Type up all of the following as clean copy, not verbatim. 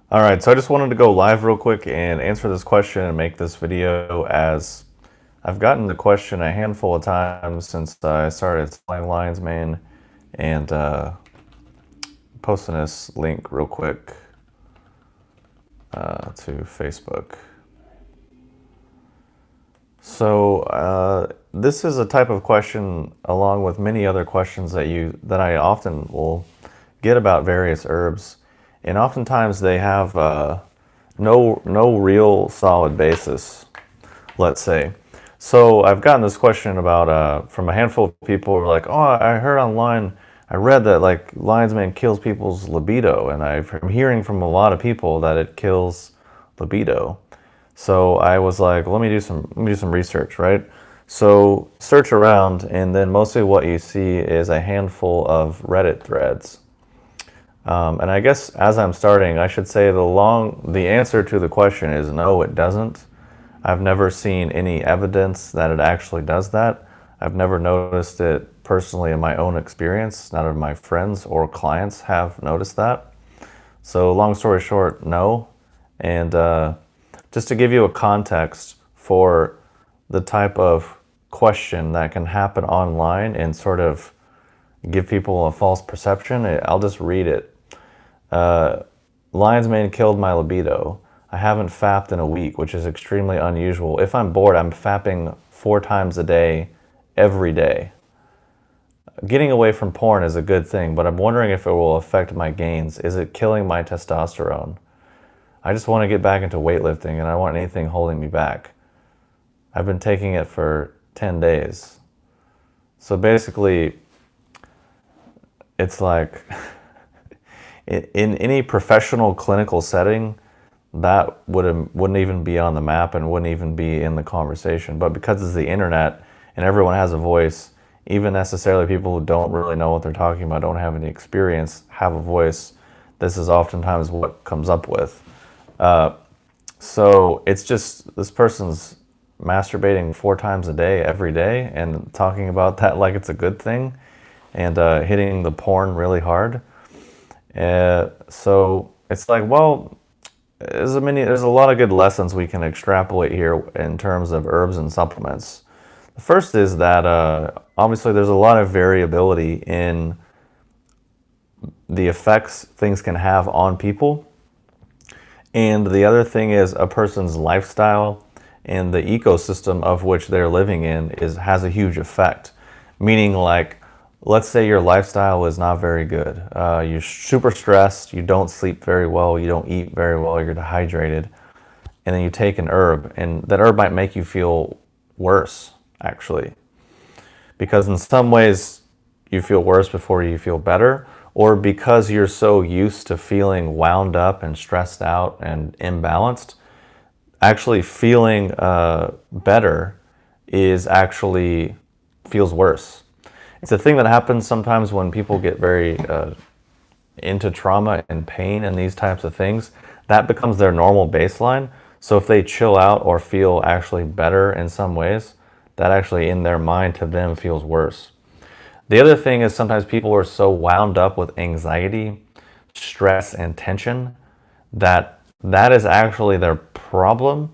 All right, so I just wanted to go live real quick and answer this question and make this video, as I've gotten the question a handful of times since I started selling Lion's Mane, and posting this link real quick to Facebook. So this is a type of question, along with many other questions that I often will get about various herbs, and oftentimes they have no real solid basis, let's say. So I've gotten this question about from a handful of people who are like, oh, I heard online, I read that like lion's mane kills people's libido, and I'm hearing from a lot of people that it kills libido. So I was like, let me do some research, right? So search around, and then mostly what you see is a handful of Reddit threads. And I guess as I'm starting, I should say the answer to the question is no, it doesn't. I've never seen any evidence that it actually does that. I've never noticed it personally in my own experience. None of my friends or clients have noticed that. So long story short, no. And just to give you a context for the type of question that can happen online and sort of give people a false perception, I'll just read it. Lion's mane killed my libido. I haven't fapped in a week, which is extremely unusual. If I'm bored, I'm fapping 4 times a day, every day. Getting away from porn is a good thing, but I'm wondering if it will affect my gains. Is it killing my testosterone? I just want to get back into weightlifting, and I don't want anything holding me back. I've been taking it for 10 days. So basically, it's like in any professional clinical setting, that wouldn't even be on the map and wouldn't even be in the conversation. But because it's the internet and everyone has a voice, even necessarily people who don't really know what they're talking about, don't have any experience, have a voice, this is oftentimes what comes up with. So it's just this person's masturbating 4 times a day, every day, and talking about that like it's a good thing, and hitting the porn really hard. So it's like, well, there's a lot of good lessons we can extrapolate here in terms of herbs and supplements. The first is that obviously there's a lot of variability in the effects things can have on people. And the other thing is a person's lifestyle and the ecosystem of which they're living in has a huge effect. Meaning, like, let's say your lifestyle is not very good. You're super stressed, you don't sleep very well, you don't eat very well, you're dehydrated, and then you take an herb, and that herb might make you feel worse, actually. Because in some ways, you feel worse before you feel better, or because you're so used to feeling wound up and stressed out and imbalanced, actually feeling better feels worse. It's a thing that happens sometimes when people get very into trauma and pain and these types of things. That becomes their normal baseline. So if they chill out or feel actually better in some ways, that actually in their mind to them feels worse. The other thing is sometimes people are so wound up with anxiety, stress, and tension that is actually their problem,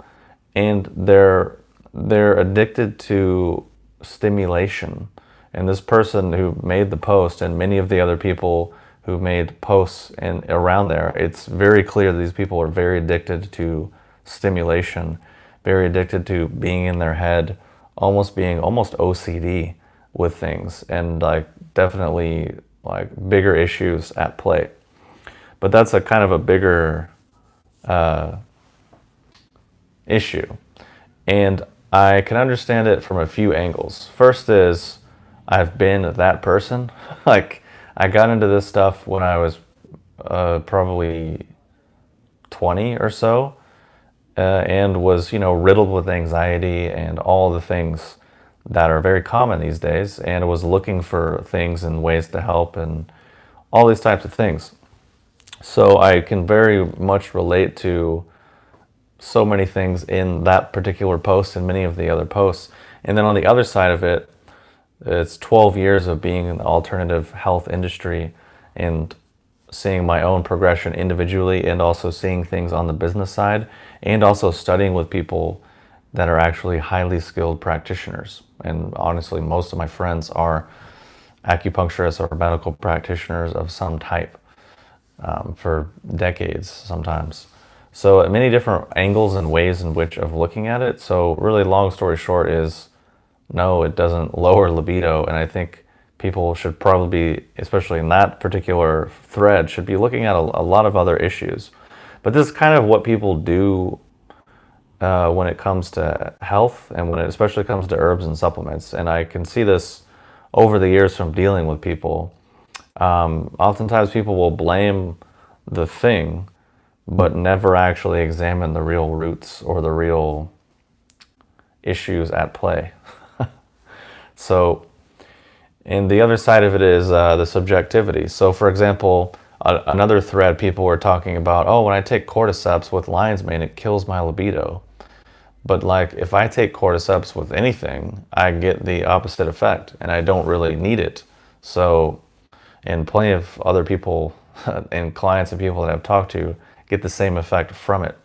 and they're addicted to stimulation. And this person who made the post, and many of the other people who made posts and around there, it's very clear that these people are very addicted to stimulation, very addicted to being in their head, almost OCD with things, and like definitely like bigger issues at play. But that's a kind of a bigger issue. And I can understand it from a few angles. First is I've been that person. Like, I got into this stuff when I was probably 20 or so, and was, riddled with anxiety and all the things that are very common these days, and was looking for things and ways to help and all these types of things. So I can very much relate to so many things in that particular post and many of the other posts. And then on the other side of it, it's 12 years of being in the alternative health industry and seeing my own progression individually, and also seeing things on the business side, and also studying with people that are actually highly skilled practitioners. And honestly, most of my friends are acupuncturists or medical practitioners of some type, for decades sometimes. So many different angles and ways in which of looking at it. So really, long story short is, no, it doesn't lower libido. And I think people should probably be, especially in that particular thread, should be looking at a lot of other issues. But this is kind of what people do when it comes to health, and when it especially comes to herbs and supplements. And I can see this over the years from dealing with people. Oftentimes people will blame the thing, but never actually examine the real roots or the real issues at play. So, and the other side of it is the subjectivity. So for example, another thread, people were talking about, oh, when I take cordyceps with lion's mane, it kills my libido. But like, if I take cordyceps with anything, I get the opposite effect, and I don't really need it. So, and plenty of other people and clients and people that I've talked to get the same effect from it.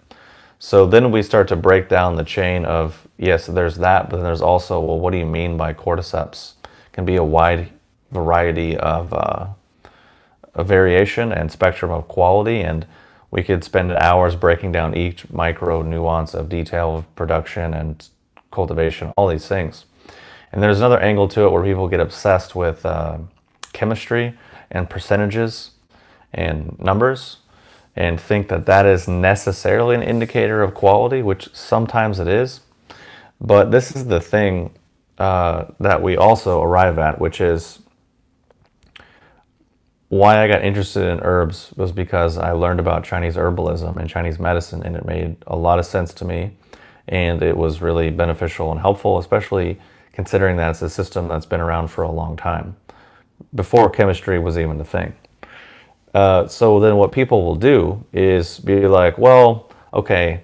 So then we start to break down the chain of, yes, there's that, but then there's also, well, what do you mean by cordyceps? It can be a wide variety of a variation and spectrum of quality, and we could spend hours breaking down each micro nuance of detail of production and cultivation, all these things. And there's another angle to it where people get obsessed with chemistry and percentages and numbers, and think that that is necessarily an indicator of quality, which sometimes it is. But this is the thing that we also arrive at, which is why I got interested in herbs was because I learned about Chinese herbalism and Chinese medicine, and it made a lot of sense to me, and it was really beneficial and helpful, especially considering that it's a system that's been around for a long time, before chemistry was even a thing. So then what people will do is be like, well, okay,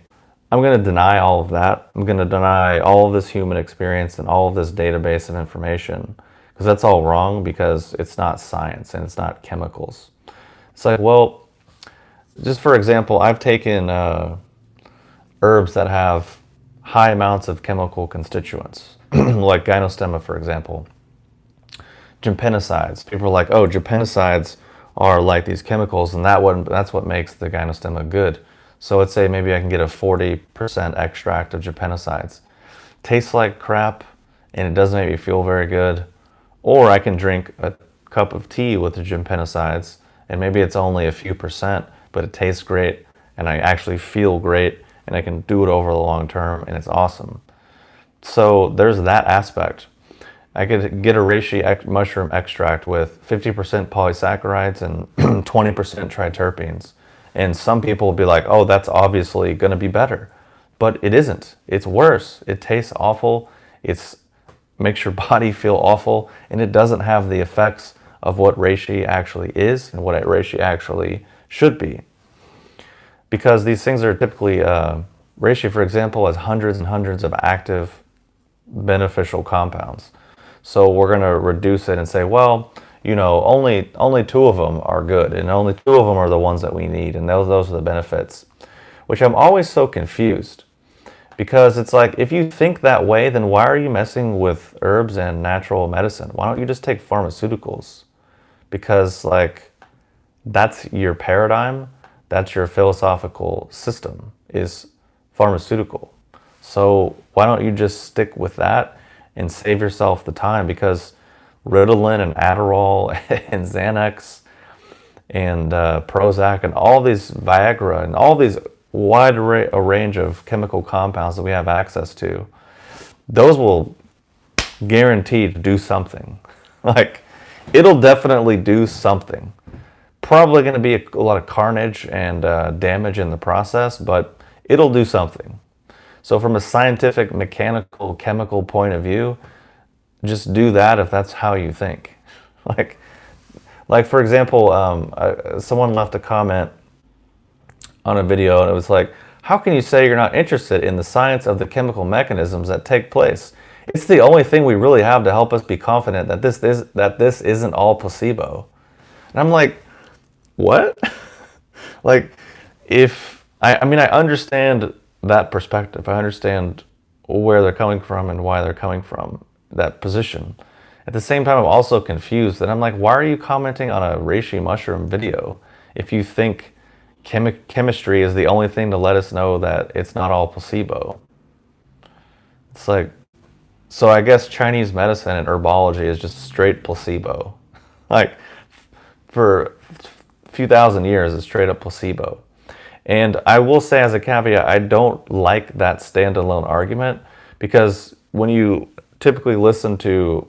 I'm going to deny all of that. I'm going to deny all of this human experience and all of this database of information, because that's all wrong, because it's not science and it's not chemicals. It's like, well, just for example, I've taken herbs that have high amounts of chemical constituents, like gynostemma, for example. Gympinicides. People are like, oh, gympinicides are like these chemicals, and that's what makes the gynostemma good. So let's say maybe I can get a 40% extract of gympinicides. Tastes like crap, and it doesn't make me feel very good. Or I can drink a cup of tea with the gympinicides, and maybe it's only a few percent, but it tastes great, and I actually feel great, and I can do it over the long term, and it's awesome. So there's that aspect. I could get a reishi mushroom extract with 50% polysaccharides and 20% triterpenes. And some people will be like, oh, that's obviously going to be better. But it isn't. It's worse. It tastes awful. It makes your body feel awful. And it doesn't have the effects of what reishi actually is and what reishi actually should be. Because these things are typically, reishi, for example, has hundreds and hundreds of active beneficial compounds. So we're going to reduce it and say, well, you know, only two of them are good, and only two of them are the ones that we need, and those are the benefits. Which I'm always so confused, because it's like, if you think that way, then why are you messing with herbs and natural medicine? Why don't you just take pharmaceuticals? Because like, that's your paradigm, that's your philosophical system, is pharmaceutical. So why don't you just stick with that and save yourself the time? Because Rhodiola and Adderall and Xanax and Prozac and all these Viagra and all these wide range of chemical compounds that we have access to, those will guarantee to do something. Like, it'll definitely do something. Probably going to be a lot of carnage and damage in the process, but it'll do something. So from a scientific, mechanical, chemical point of view, just do that if that's how you think. Like for example, someone left a comment on a video, and it was like, how can you say you're not interested in the science of the chemical mechanisms that take place? It's the only thing we really have to help us be confident that this isn't all placebo. And I'm like, what? Like, if I mean, I understand that perspective. I understand where they're coming from and why they're coming from that position. At the same time, I'm also confused, and I'm like, why are you commenting on a reishi mushroom video if you think chemistry is the only thing to let us know that it's not all placebo? It's like, so I guess Chinese medicine and herbology is just straight placebo. Like, for a few thousand years, it's straight up placebo. And I will say, as a caveat, I don't like that standalone argument, because when you typically listen to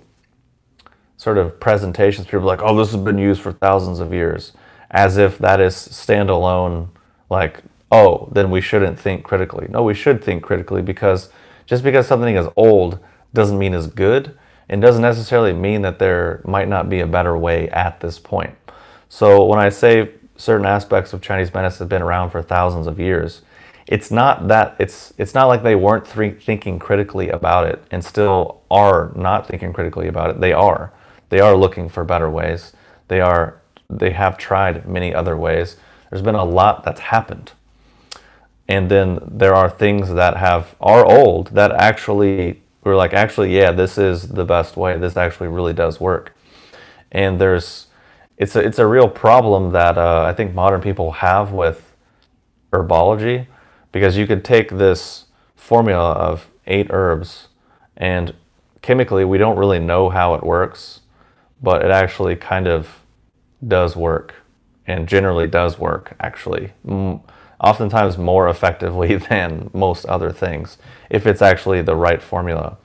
sort of presentations, people are like, oh, this has been used for thousands of years, as if that is standalone, like, oh, then we shouldn't think critically. No, we should think critically, because just because something is old doesn't mean it's good, and doesn't necessarily mean that there might not be a better way at this point. So when I say certain aspects of Chinese medicine have been around for thousands of years, it's not that it's not like they weren't thinking critically about it and still are not thinking critically about it. They are looking for better ways. They have tried many other ways. There's been a lot that's happened, and then there are things that are old that actually we're like, actually, yeah, this is the best way. This actually really does work. And it's a real problem that I think modern people have with herbology, because you could take this formula of 8 herbs, and chemically we don't really know how it works, but it actually kind of does work, and generally does work, actually. Oftentimes more effectively than most other things, if it's actually the right formula.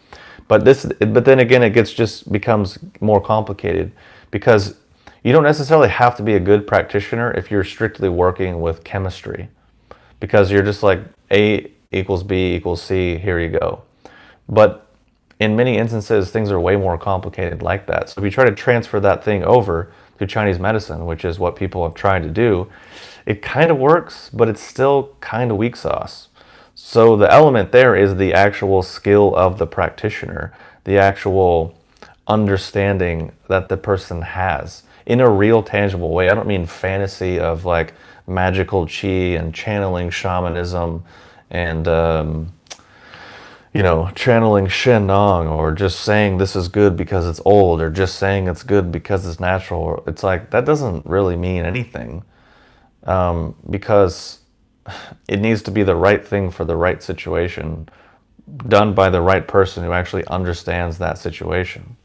But then again, just becomes more complicated, because you don't necessarily have to be a good practitioner if you're strictly working with chemistry, because you're just like A equals B equals C, here you go. But in many instances, things are way more complicated like that. So if you try to transfer that thing over to Chinese medicine, which is what people have tried to do, it kind of works, but it's still kind of weak sauce. So the element there is the actual skill of the practitioner, the actual understanding that the person has in a real tangible way. I don't mean fantasy of like magical chi and channeling shamanism and channeling Shen Nong, or just saying this is good because it's old, or just saying it's good because it's natural. It's like, that doesn't really mean anything, because it needs to be the right thing for the right situation, done by the right person who actually understands that situation.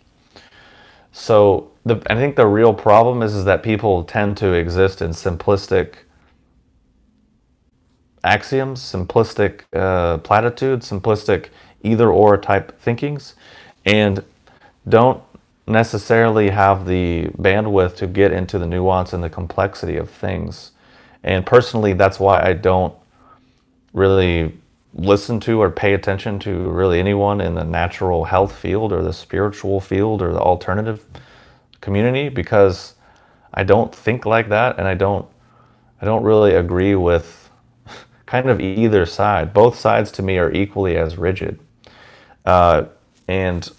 So I think the real problem is that people tend to exist in simplistic axioms, simplistic platitudes, simplistic either or type thinkings, and don't necessarily have the bandwidth to get into the nuance and the complexity of things. And personally, that's why I don't really listen to or pay attention to really anyone in the natural health field or the spiritual field or the alternative community, because I don't think like that, and I don't really agree with kind of either side. Both sides to me are equally as rigid. And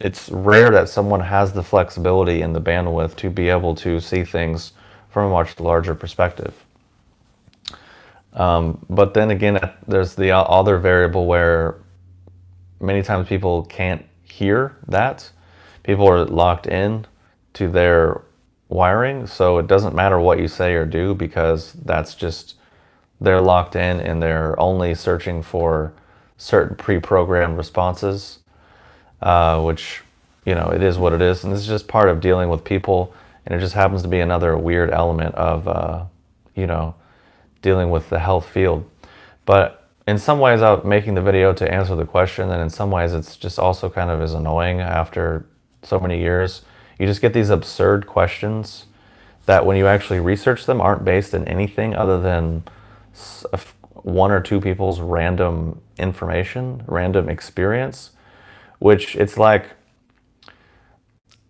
it's rare that someone has the flexibility and the bandwidth to be able to see things from a much larger perspective. But then again, there's the other variable where many times people can't hear that. People are locked in to their wiring, so it doesn't matter what you say or do, because that's just, they're locked in and they're only searching for certain pre-programmed responses, which, it is what it is. And this is just part of dealing with people, and it just happens to be another weird element of, dealing with the health field. But in some ways, I'm making the video to answer the question, and in some ways it's just also kind of is annoying after so many years. You just get these absurd questions that when you actually research them aren't based in anything other than one or two people's random information, random experience, which it's like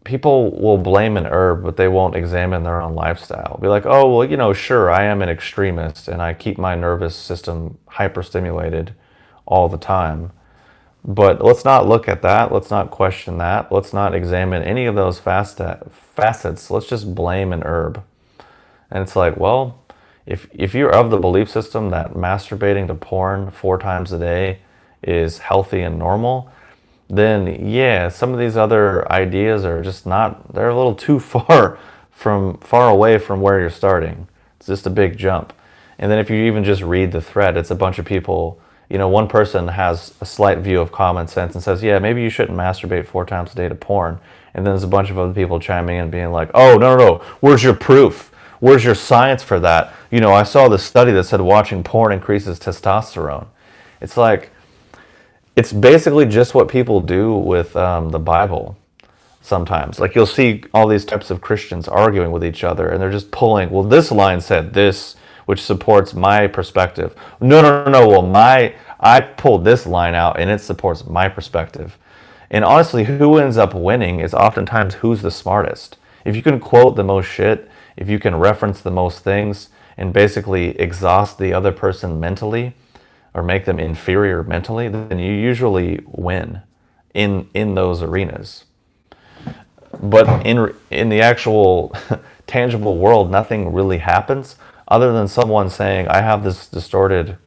people will blame an herb, but they won't examine their own lifestyle. Be like, oh, well, sure, I am an extremist and I keep my nervous system hyperstimulated all the time. But let's not look at that. Let's not question that. Let's not examine any of those facets. Let's just blame an herb. And it's like, well, if you're of the belief system that masturbating to porn 4 times a day is healthy and normal, then yeah, some of these other ideas are just not, they're a little too far away from where you're starting. It's just a big jump. And then if you even just read the thread, it's a bunch of people, one person has a slight view of common sense and says, yeah, maybe you shouldn't masturbate 4 times a day to porn. And then there's a bunch of other people chiming in being like, oh, no, where's your proof? Where's your science for that? I saw this study that said watching porn increases testosterone. It's like, it's basically just what people do with the Bible sometimes. Like you'll see all these types of Christians arguing with each other and they're just pulling, well, this line said this, which supports my perspective. No, well, I pulled this line out and it supports my perspective. And honestly, who ends up winning is oftentimes who's the smartest. If you can quote the most shit, if you can reference the most things and basically exhaust the other person mentally or make them inferior mentally, then you usually win in those arenas. But in the actual tangible world, nothing really happens other than someone saying, I have this distorted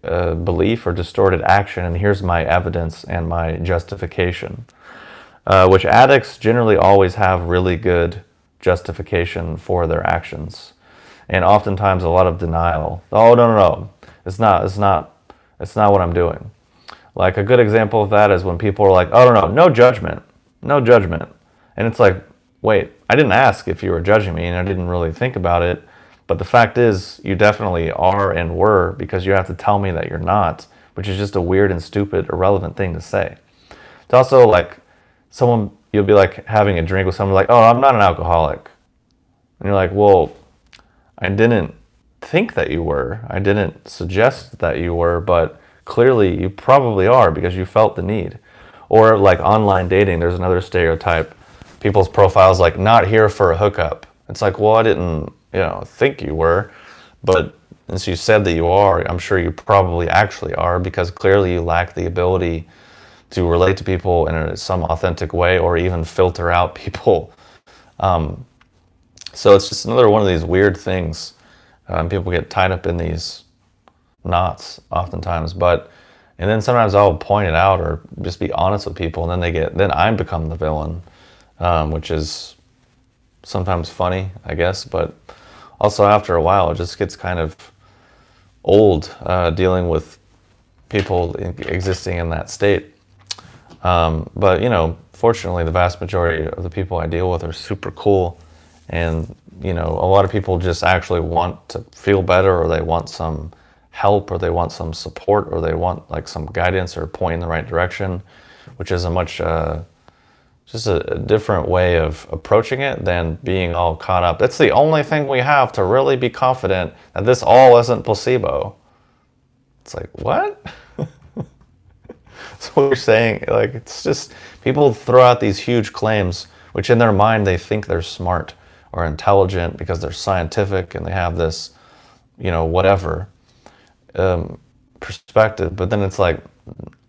belief or distorted action, and here's my evidence and my justification. Which addicts generally always have really good justification for their actions. And oftentimes a lot of denial. Oh, no. It's not what I'm doing. Like a good example of that is when people are like, oh, no judgment. And it's like, wait, I didn't ask if you were judging me and I didn't really think about it. But the fact is, you definitely are and were, because you have to tell me that you're not, which is just a weird and stupid, irrelevant thing to say. It's also like you'll be like having a drink with someone like, oh, I'm not an alcoholic. And you're like, well, I didn't think that you were. I didn't suggest that you were, but clearly you probably are because you felt the need. Or like online dating, there's another stereotype. People's profiles like, not here for a hookup. It's like, well, I didn't, think you were, but since you said that you are, I'm sure you probably actually are, because clearly you lack the ability to relate to people in some authentic way or even filter out people. So it's just another one of these weird things. People get tied up in these knots oftentimes, and then sometimes I'll point it out or just be honest with people, and then I become the villain, which is sometimes funny, I guess, but also after a while it just gets kind of old dealing with people existing in that state. But fortunately the vast majority of the people I deal with are super cool, and a lot of people just actually want to feel better, or they want some help, or they want some support, or they want like some guidance or point in the right direction, which is a much just a different way of approaching it than being all caught up. That's the only thing we have to really be confident that this all isn't placebo. It's like, what? So what you're saying, like, it's just people throw out these huge claims, which in their mind they think they're smart or intelligent because they're scientific and they have this, whatever perspective. But then it's like,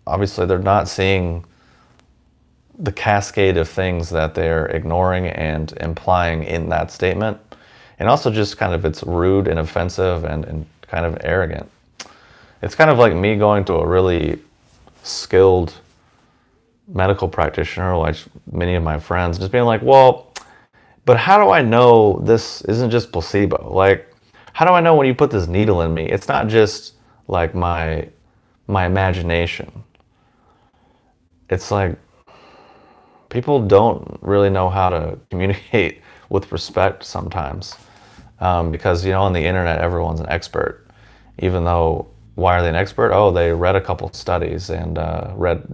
obviously they're not seeing the cascade of things that they're ignoring and implying in that statement. And also just kind of it's rude and offensive and kind of arrogant. It's kind of like me going to a really skilled medical practitioner, like many of my friends, just being like, well, but how do I know this isn't just placebo? Like, how do I know when you put this needle in me, it's not just like my imagination? It's like, people don't really know how to communicate with respect sometimes, because on the internet everyone's an expert, even though, why are they an expert? Oh, they read a couple studies and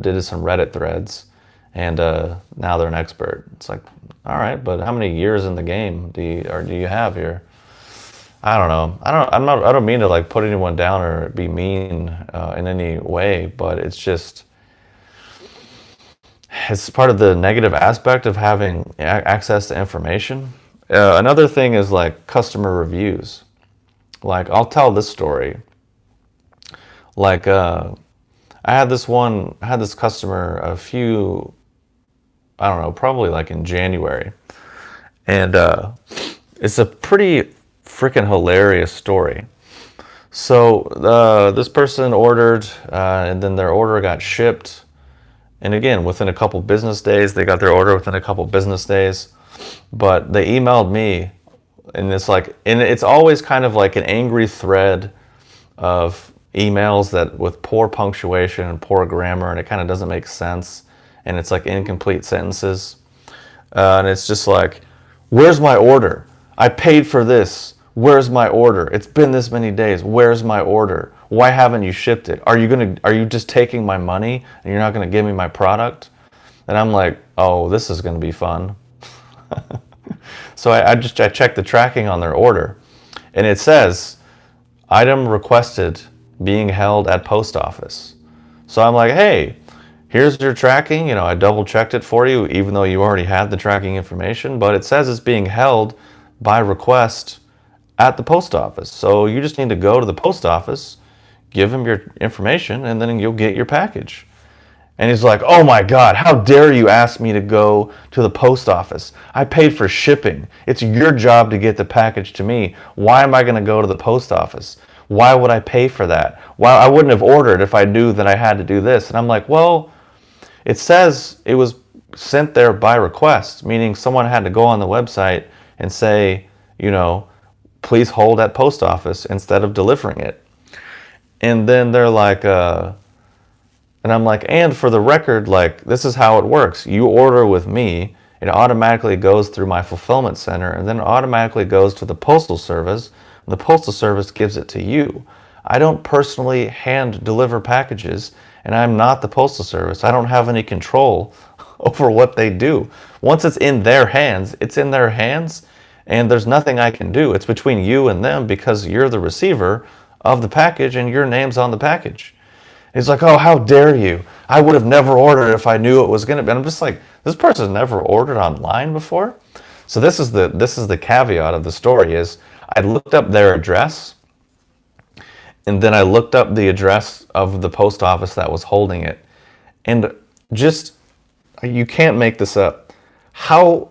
did some Reddit threads, and now they're an expert. It's like, all right, but how many years in the game do you have here? I don't know. I don't mean to like put anyone down or be mean in any way, but it's just, it's part of the negative aspect of having access to information. Another thing is like customer reviews. Like, I'll tell this story. Like, I had this customer I don't know, probably like in January. And it's a pretty freaking hilarious story. So this person ordered, and then their order got shipped. And again, within a couple business days, they got their order within a couple business days. But they emailed me, and it's always kind of like an angry thread of emails that with poor punctuation and poor grammar, and it kind of doesn't make sense, and it's like incomplete sentences. And it's just like, where's my order? I paid for this. Where's my order? It's been this many days. Where's my order? Why haven't you shipped it? Are you just taking my money and you're not gonna give me my product? And I'm like, oh, this is gonna be fun. So I checked the tracking on their order, and it says, item requested being held at post office. So I'm like, hey, here's your tracking. I double checked it for you, even though you already had the tracking information, but it says it's being held by request at the post office. So you just need to go to the post office, give them your information, and then you'll get your package. And he's like, oh my God, how dare you ask me to go to the post office? I paid for shipping. It's your job to get the package to me. Why am I going to go to the post office? Why would I pay for that? Why I wouldn't have ordered if I knew that I had to do this. And I'm like, well, it says it was sent there by request, meaning someone had to go on the website and say, please hold at post office instead of delivering it. And then they're like, and I'm like, and for the record, like, this is how it works. You order with me, it automatically goes through my fulfillment center, and then it automatically goes to the postal service. The postal service gives it to you. I don't personally hand deliver packages, and I'm not the postal service. I don't have any control over what they do. Once it's in their hands, it's in their hands, and there's nothing I can do. It's between you and them because you're the receiver of the package and your name's on the package. He's like, oh, how dare you? I would have never ordered if I knew it was going to be. And I'm just like, this person's never ordered online before. So this is the caveat of the story is I looked up their address, and then I looked up the address of the post office that was holding it. And just, you can't make this up. How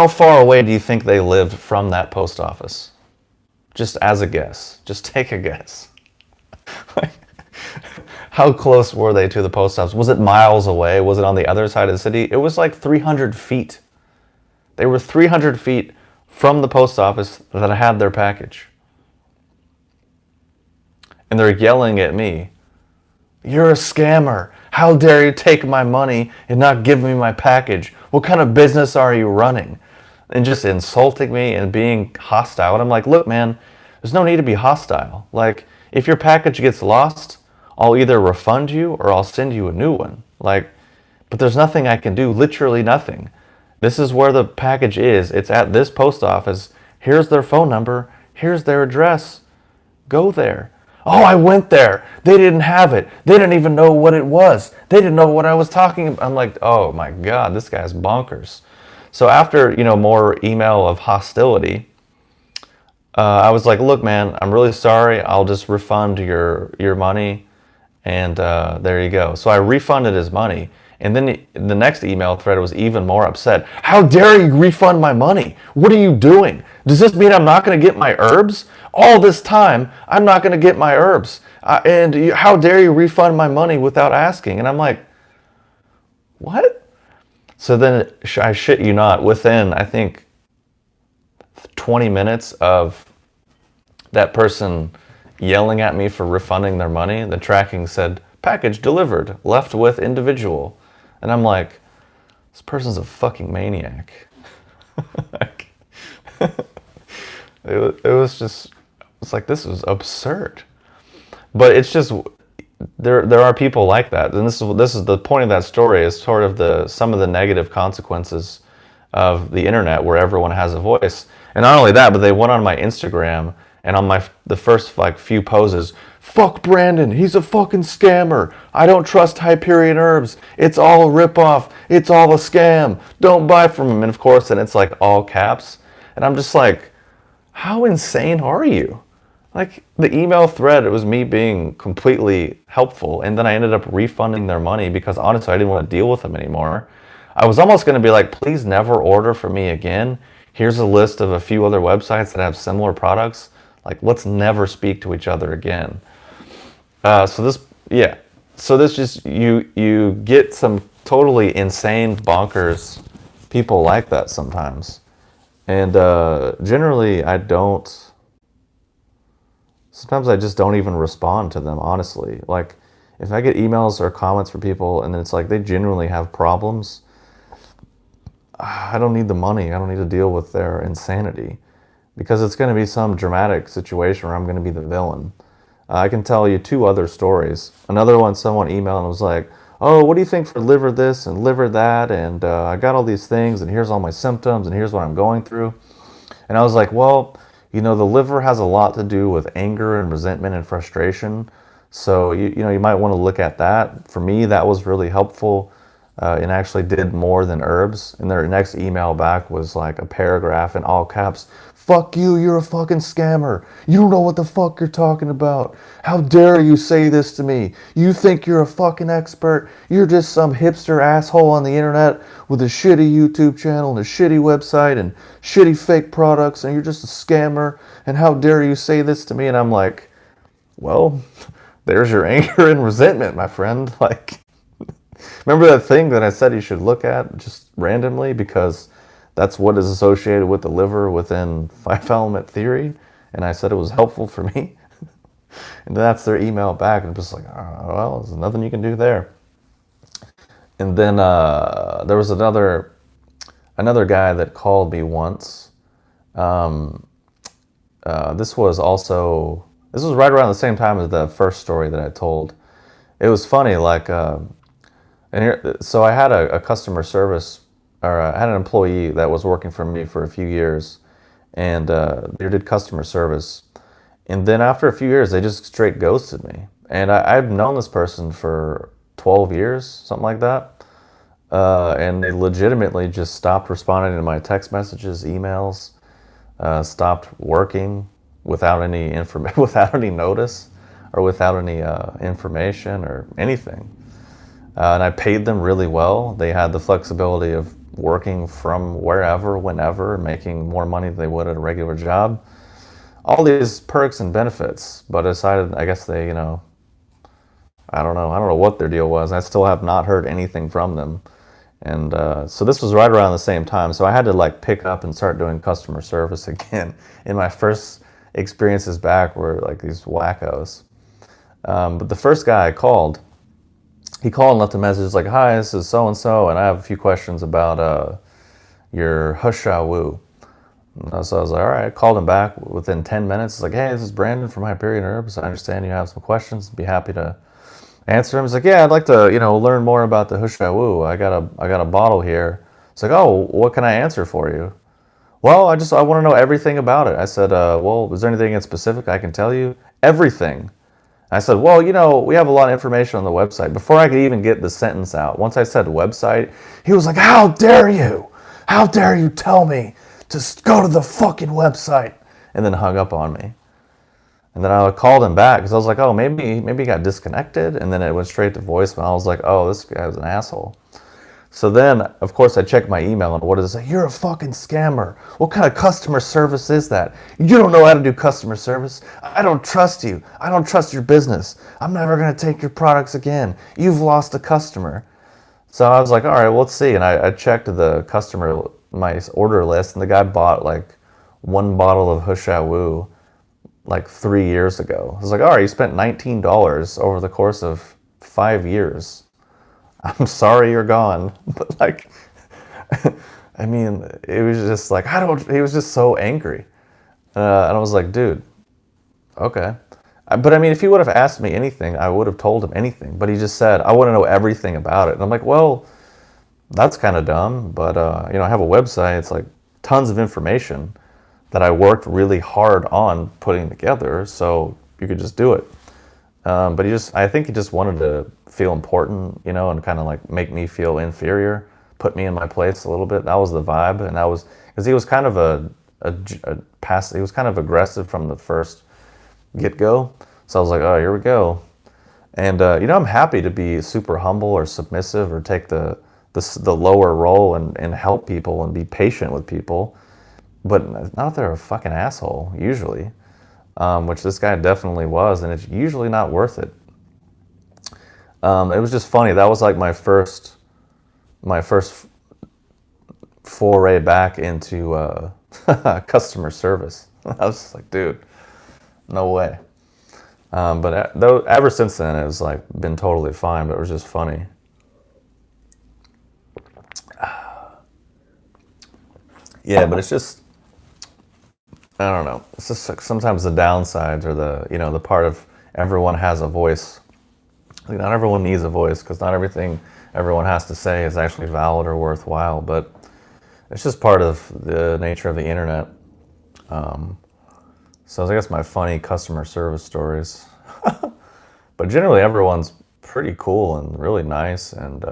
far away do you think they lived from that post office? Just as a guess. Just take a guess. How close were they to the post office? Was it miles away? Was it on the other side of the city? It was like 300 feet. They were 300 feet from the post office that had their package. And they're yelling at me, you're a scammer. How dare you take my money and not give me my package? What kind of business are you running? And just insulting me and being hostile. And I'm like, look, man, there's no need to be hostile. Like, if your package gets lost, I'll either refund you or I'll send you a new one. But there's nothing I can do, literally nothing. This is where the package is. It's at this post office. Here's their phone number. Here's their address. Go there. Oh, I went there. They didn't have it. They didn't even know what it was. They didn't know what I was talking about. I'm like, oh my God, this guy's bonkers. So after, more email of hostility, I was like, look, man, I'm really sorry. I'll just refund your money. And there you go. So I refunded his money. And then the next email thread was even more upset. How dare you refund my money? What are you doing? Does this mean I'm not going to get my herbs? All this time, I'm not going to get my herbs. How dare you refund my money without asking? And I'm like, what? So then, I shit you not, within, I think, 20 minutes of that person yelling at me for refunding their money, the tracking said, package delivered, left with individual. And I'm like, this person's a fucking maniac. It's like, this is absurd. But it's just, there are people like that. And this is the point of that story, is sort of some of the negative consequences of the internet where everyone has a voice. And not only that, but they went on my Instagram, and on the first few poses, fuck Brandon, he's a fucking scammer. I don't trust Hyperion Herbs. It's all a ripoff. It's all a scam. Don't buy from him. And of course, then it's like all caps. And I'm just like, how insane are you? Like, the email thread, it was me being completely helpful, and then I ended up refunding their money because honestly, I didn't want to deal with them anymore. I was almost going to be like, please never order from me again. Here's a list of a few other websites that have similar products. Like, let's never speak to each other again. So this, yeah. So this just, you get some totally insane, bonkers people like that sometimes. And generally, sometimes I just don't even respond to them, honestly. Like, if I get emails or comments from people and it's like they genuinely have problems, I don't need the money. I don't need to deal with their insanity because it's going to be some dramatic situation where I'm going to be the villain. I can tell you two other stories. Another one, someone emailed and was like, "Oh, what do you think for liver this and liver that? And I got all these things, and here's all my symptoms, and here's what I'm going through." And I was like, "Well, the liver has a lot to do with anger and resentment and frustration. So you might want to look at that. For me, that was really helpful." And actually did more than herbs. And their next email back was like a paragraph in all caps. "Fuck you, you're a fucking scammer. You don't know what the fuck you're talking about. How dare you say this to me? You think you're a fucking expert? You're just some hipster asshole on the internet with a shitty YouTube channel and a shitty website and shitty fake products, and you're just a scammer, and how dare you say this to me?" And I'm like, well, there's your anger and resentment, my friend. Like, remember that thing that I said you should look at just randomly because that's what is associated with the liver within five element theory? And I said it was helpful for me. And that's their email back. And I'm just like, oh, well, there's nothing you can do there. And then there was another guy that called me once. This was right around the same time as the first story that I told. It was funny, like, so I had a customer service, or I had an employee that was working for me for a few years, and they did customer service. And then after a few years, they just straight ghosted me. And I've known this person for 12 years, something like that. And they legitimately just stopped responding to my text messages, emails, stopped working without any without any notice, or without any information or anything. And I paid them really well. They had the flexibility of working from wherever, whenever, making more money than they would at a regular job. All these perks and benefits, but I decided, I guess they, I don't know what their deal was. I still have not heard anything from them. And so this was right around the same time. So I had to like pick up and start doing customer service again. And my first experiences back were like these wackos. But the first guy I called, he called and left a message like, "Hi, this is so-and-so, and I have a few questions about your Husha. So I was like, all right, I called him back within 10 minutes. It's like, "Hey, this is Brandon from Hyperion Herbs. I understand you have some questions. Be happy to answer them." He's like, "Yeah, I'd like to, learn more about the Husha. I got a bottle here." It's like, "Oh, what can I answer for you?" "Well, I want to know everything about it." I said, "Well, is there anything in specific I can tell you?" "Everything." I said, "Well, we have a lot of information on the website." Before I could even get the sentence out, once I said website, he was like, "How dare you? How dare you tell me to go to the fucking website?" And then hung up on me. And then I called him back because I was like, "Oh, maybe he got disconnected." And then it went straight to voicemail. I was like, "Oh, this guy's an asshole." So then, of course, I checked my email, and what does it say? "You're a fucking scammer. What kind of customer service is that? You don't know how to do customer service. I don't trust you. I don't trust your business. I'm never going to take your products again. You've lost a customer." So I was like, all right, well, let's see. And I checked my order list, and the guy bought like one bottle of Husha like 3 years ago. I was like, all right, you spent $19 over the course of 5 years. I'm sorry you're gone. But like, I mean, it was just like, he was just so angry. And I was like, dude, okay. But I mean, if he would have asked me anything, I would have told him anything. But he just said, "I want to know everything about it." And I'm like, well, that's kind of dumb. But, I have a website. It's like tons of information that I worked really hard on putting together. So you could just do it. But I think he just wanted to feel important, and kind of like make me feel inferior, put me in my place a little bit. That was the vibe. And that was because he was kind of he was kind of aggressive from the first get-go. So I was like, oh, here we go. And I'm happy to be super humble or submissive or take the lower role and help people and be patient with people. but not if they're a fucking asshole, usually, which this guy definitely was, and it's usually not worth it. It was just funny. That was like my first foray back into customer service. I was just like, dude, no way. But though ever since then, it was like been totally fine. But it was just funny. Yeah, but it's just, I don't know. It's just like sometimes the downsides or the part of everyone has a voice. Like not everyone needs a voice because not everything everyone has to say is actually valid or worthwhile. But it's just part of the nature of the internet. So I guess my funny customer service stories. But generally, everyone's pretty cool and really nice and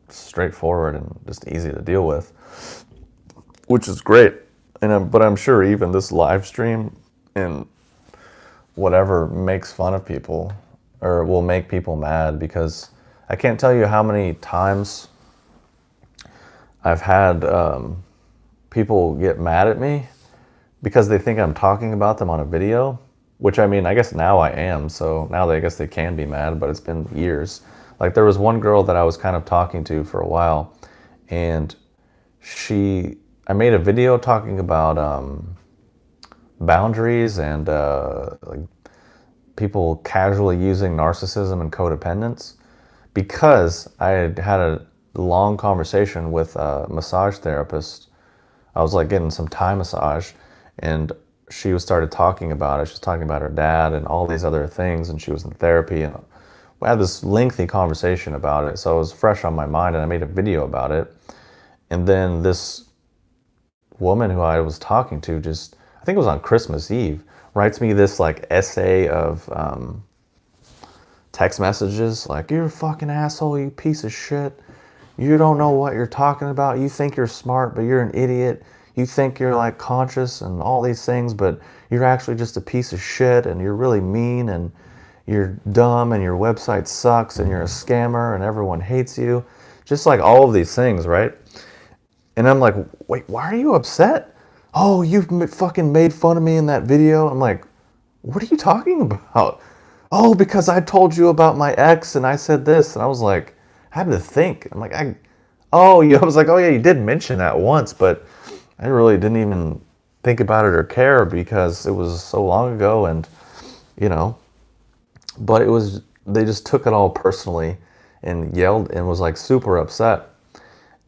straightforward and just easy to deal with, which is great. But I'm sure even this live stream and whatever makes fun of people or will make people mad, because I can't tell you how many times I've had people get mad at me because they think I'm talking about them on a video, which I mean, I guess now I am. So now I guess they can be mad, but it's been years. Like there was one girl that I was kind of talking to for a while, and I made a video talking about boundaries and like people casually using narcissism and codependence, because I had a long conversation with a massage therapist. I was like getting some Thai massage, and she started talking about it. She was talking about her dad and all these other things, and she was in therapy, and we had this lengthy conversation about it. So it was fresh on my mind, and I made a video about it. And then this woman who I was talking to, just I think it was on Christmas Eve, writes me this like essay of text messages like, "You're a fucking asshole, you piece of shit. You don't know what you're talking about. You think you're smart, but you're an idiot. You think you're like conscious and all these things, but you're actually just a piece of shit, and you're really mean, and you're dumb, and your website sucks, and you're a scammer, and everyone hates you." Just like all of these things, right? And I'm like, wait, why are you upset? "Oh, you fucking made fun of me in that video." I'm like, what are you talking about? "Oh, because I told you about my ex and I said this." And I was like, I had to think. I'm like, I was like, oh yeah, you did mention that once, but I really didn't even think about it or care because it was so long ago, and you know, but they just took it all personally and yelled and was like super upset.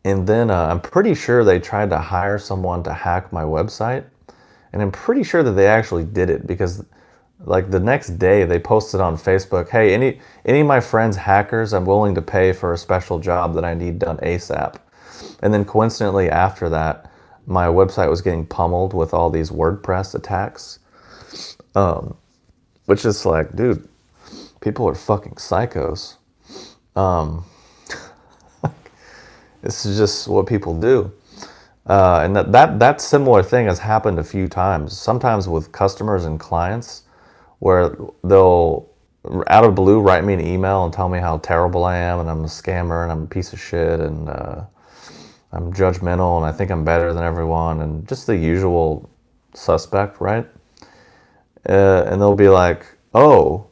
And then I'm pretty sure they tried to hire someone to hack my website. And I'm pretty sure that they actually did it, because like the next day they posted on Facebook, "Hey, any of my friends hackers, I'm willing to pay for a special job that I need done ASAP." And then coincidentally after that, my website was getting pummeled with all these WordPress attacks. Which is like, dude, people are fucking psychos. This is just what people do. And that similar thing has happened a few times. Sometimes with customers and clients, where they'll out of the blue write me an email and tell me how terrible I am, and I'm a scammer, and I'm a piece of shit, and I'm judgmental, and I think I'm better than everyone, and just the usual suspect, right? And they'll be like, "Oh,"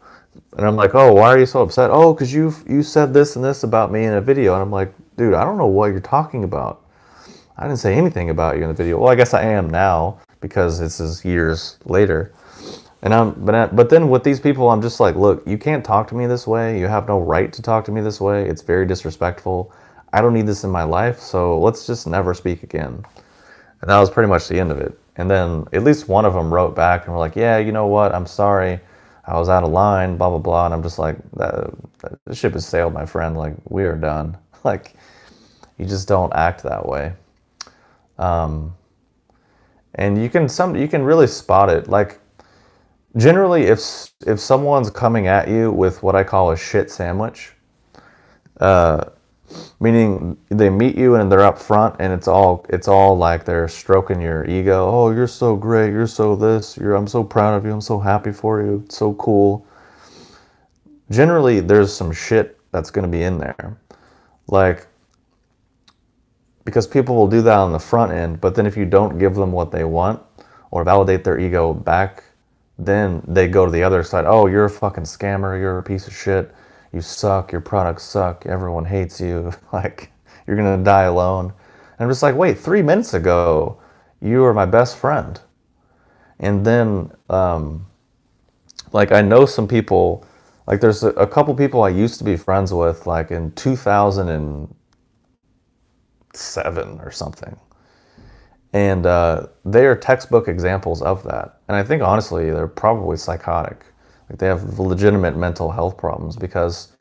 and I'm like, "Oh, why are you so upset?" "Oh, because you said this and this about me in a video." And I'm like, dude, I don't know what you're talking about. I didn't say anything about you in the video. Well, I guess I am now because this is years later. But then with these people, I'm just like, look, you can't talk to me this way. You have no right to talk to me this way. It's very disrespectful. I don't need this in my life, so let's just never speak again. And that was pretty much the end of it. And then at least one of them wrote back and were like, "Yeah, you know what? I'm sorry. I was out of line, blah, blah, blah." And I'm just like, the ship has sailed, my friend. Like, we are done. Like, you just don't act that way. And you can really spot it. Like, generally, if someone's coming at you with what I call a shit sandwich, meaning they meet you and they're up front and it's all like they're stroking your ego. "Oh, you're so great. You're so this. I'm so proud of you. I'm so happy for you. It's so cool." Generally, there's some shit that's going to be in there. Like, because people will do that on the front end, but then if you don't give them what they want or validate their ego back, then they go to the other side. Oh, you're a fucking scammer. You're a piece of shit. You suck. Your products suck. Everyone hates you. Like, you're going to die alone. And I'm just like, wait, 3 minutes ago, you were my best friend. And then, like, I know some people, like, there's a couple people I used to be friends with, like, in 2007 or something. And they are textbook examples of that. And I think, honestly, they're probably psychotic. Like, they have legitimate mental health problems, because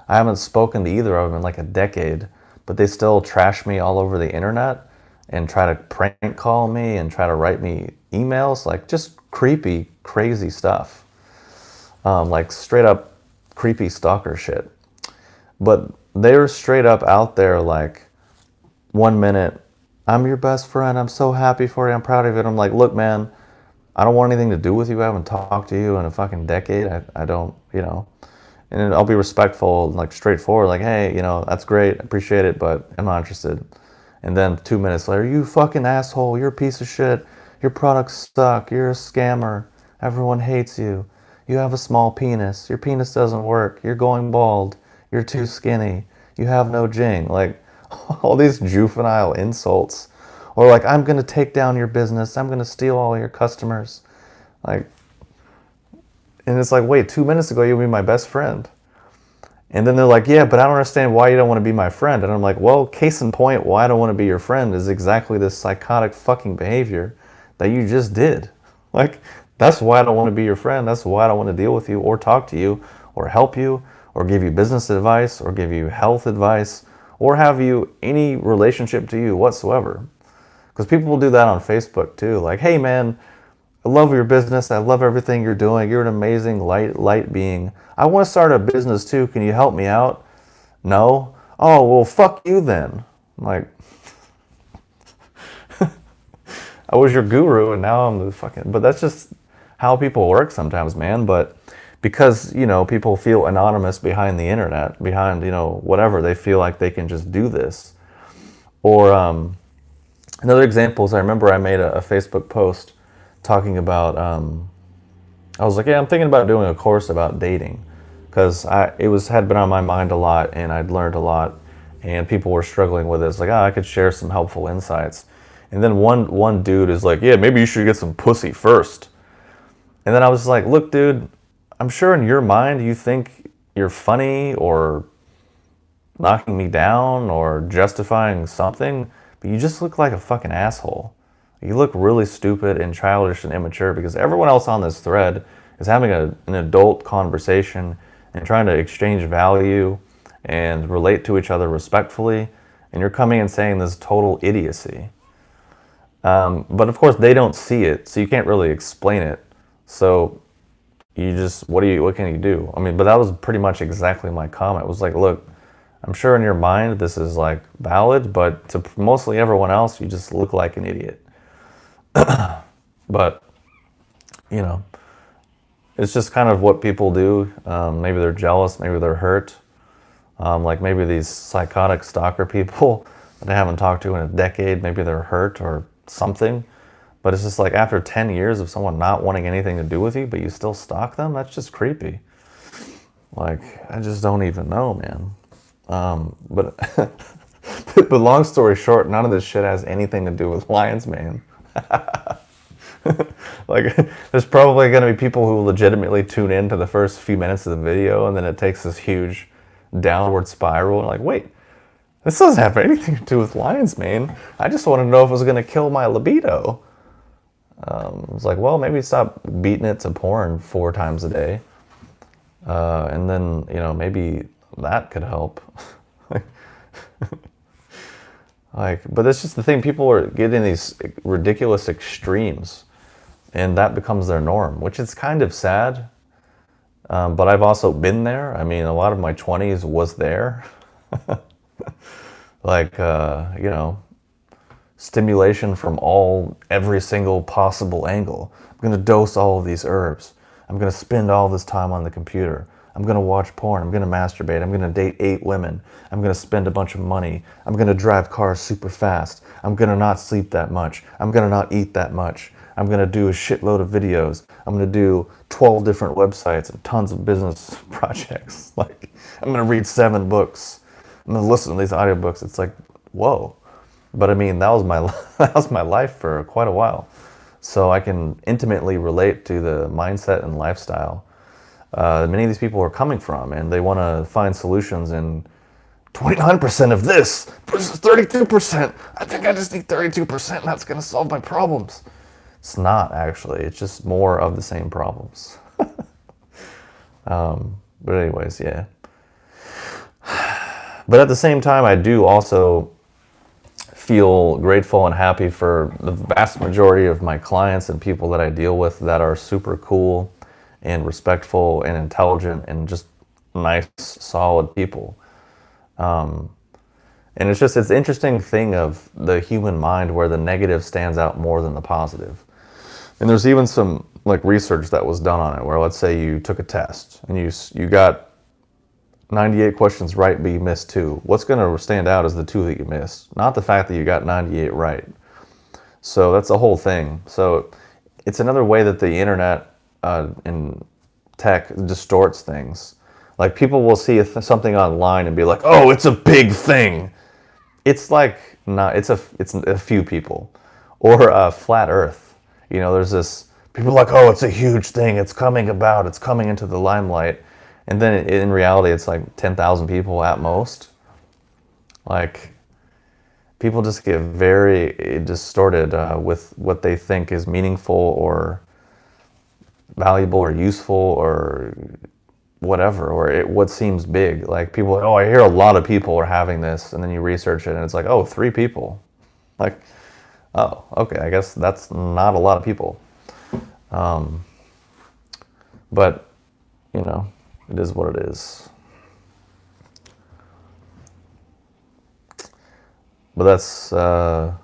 I haven't spoken to either of them in like a decade, but they still trash me all over the internet and try to prank call me and try to write me emails, like just creepy, crazy stuff. Like straight up creepy stalker shit. But they're straight up out there, like, 1 minute, I'm your best friend, I'm so happy for you, I'm proud of it. I'm like, look, man, I don't want anything to do with you. I haven't talked to you in a fucking decade. I don't, and I'll be respectful, like straightforward, like, hey, that's great, appreciate it, but I'm not interested. And then 2 minutes later, you fucking asshole, you're a piece of shit, your products suck, you're a scammer, everyone hates you, you have a small penis, your penis doesn't work, you're going bald, you're too skinny, you have no jing. Like, all these juvenile insults. Or like, I'm going to take down your business, I'm going to steal all your customers. Like, and it's like, wait, 2 minutes ago you were my best friend. And then they're like, yeah, but I don't understand why you don't want to be my friend. And I'm like, well, case in point, why I don't want to be your friend is exactly this psychotic fucking behavior that you just did. Like, that's why I don't want to be your friend. That's why I don't want to deal with you or talk to you or help you or give you business advice or give you health advice or have you any relationship to you whatsoever. Because people will do that on Facebook too. Like, hey man, I love your business. I love everything you're doing. You're an amazing light being. I want to start a business too. Can you help me out? No? Oh, well, fuck you then. I'm like, I was your guru and now I'm the fucking... But that's just how people work sometimes, man. But because, people feel anonymous behind the internet, behind, whatever, they feel like they can just do this. Or another example is I remember I made a Facebook post talking about, I was like, yeah, I'm thinking about doing a course about dating, because it had been on my mind a lot and I'd learned a lot and people were struggling with it. It's like, I could share some helpful insights. And then one dude is like, yeah, maybe you should get some pussy first. And then I was like, look, dude, I'm sure in your mind you think you're funny or knocking me down or justifying something, but you just look like a fucking asshole. You look really stupid and childish and immature, because everyone else on this thread is having an adult conversation and trying to exchange value and relate to each other respectfully, and you're coming and saying this total idiocy. But of course they don't see it, so you can't really explain it. So you just, what can you do? I mean, but that was pretty much exactly my comment. It was like, look, I'm sure in your mind this is like valid, but to mostly everyone else, you just look like an idiot. But, it's just kind of what people do. Maybe they're jealous, maybe they're hurt. Like maybe these psychotic stalker people that I haven't talked to in a decade, maybe they're hurt or something. But it's just like, after 10 years of someone not wanting anything to do with you, but you still stalk them, that's just creepy. Like, I just don't even know, man. But but long story short, none of this shit has anything to do with Lion's Mane. Like, there's probably going to be people who legitimately tune in to the first few minutes of the video, and then it takes this huge downward spiral, and like, wait, this doesn't have anything to do with Lion's Mane. I just want to know if it was going to kill my libido. It's like, well, maybe stop beating it to porn 4 times a day. And then, maybe that could help. But that's just the thing. People are getting these ridiculous extremes, and that becomes their norm, which is kind of sad. But I've also been there. I mean, a lot of my 20s was there. Like, stimulation from every single possible angle. I'm going to dose all of these herbs. I'm going to spend all this time on the computer. I'm going to watch porn. I'm going to masturbate. I'm going to date 8 women. I'm going to spend a bunch of money. I'm going to drive cars super fast. I'm going to not sleep that much. I'm going to not eat that much. I'm going to do a shitload of videos. I'm going to do 12 different websites and tons of business projects. Like, I'm going to read 7 books. I'm going to listen to these audiobooks. It's like, whoa. But I mean, that was my that was my life for quite a while. So I can intimately relate to the mindset and lifestyle many of these people are coming from, and they want to find solutions in 29% of this versus 32%. I think I just need 32% and that's going to solve my problems. It's not actually. It's just more of the same problems. But anyways, yeah. But at the same time, I do also feel grateful and happy for the vast majority of my clients and people that I deal with that are super cool and respectful and intelligent and just nice, solid people. And it's interesting thing of the human mind where the negative stands out more than the positive. And there's even some like research that was done on it where, let's say you took a test and you got 98 questions right, but you missed 2. What's going to stand out is the 2 that you missed, not the fact that you got 98 right. So that's the whole thing. So it's another way that the internet and tech distorts things. Like, people will see something online and be like, "Oh, it's a big thing." It's like, not. It's a few people, or flat Earth. You know, there's this people are like, "Oh, it's a huge thing. It's coming about. It's coming into the limelight," and then in reality, it's like 10,000 people at most. Like, people just get very distorted with what they think is meaningful or valuable or useful or whatever, or what seems big. Like, people, oh, I hear a lot of people are having this, and then you research it and it's like, oh, 3 people. Like, oh, okay, I guess that's not a lot of people. But, you know, it is what it is. But that's, yeah,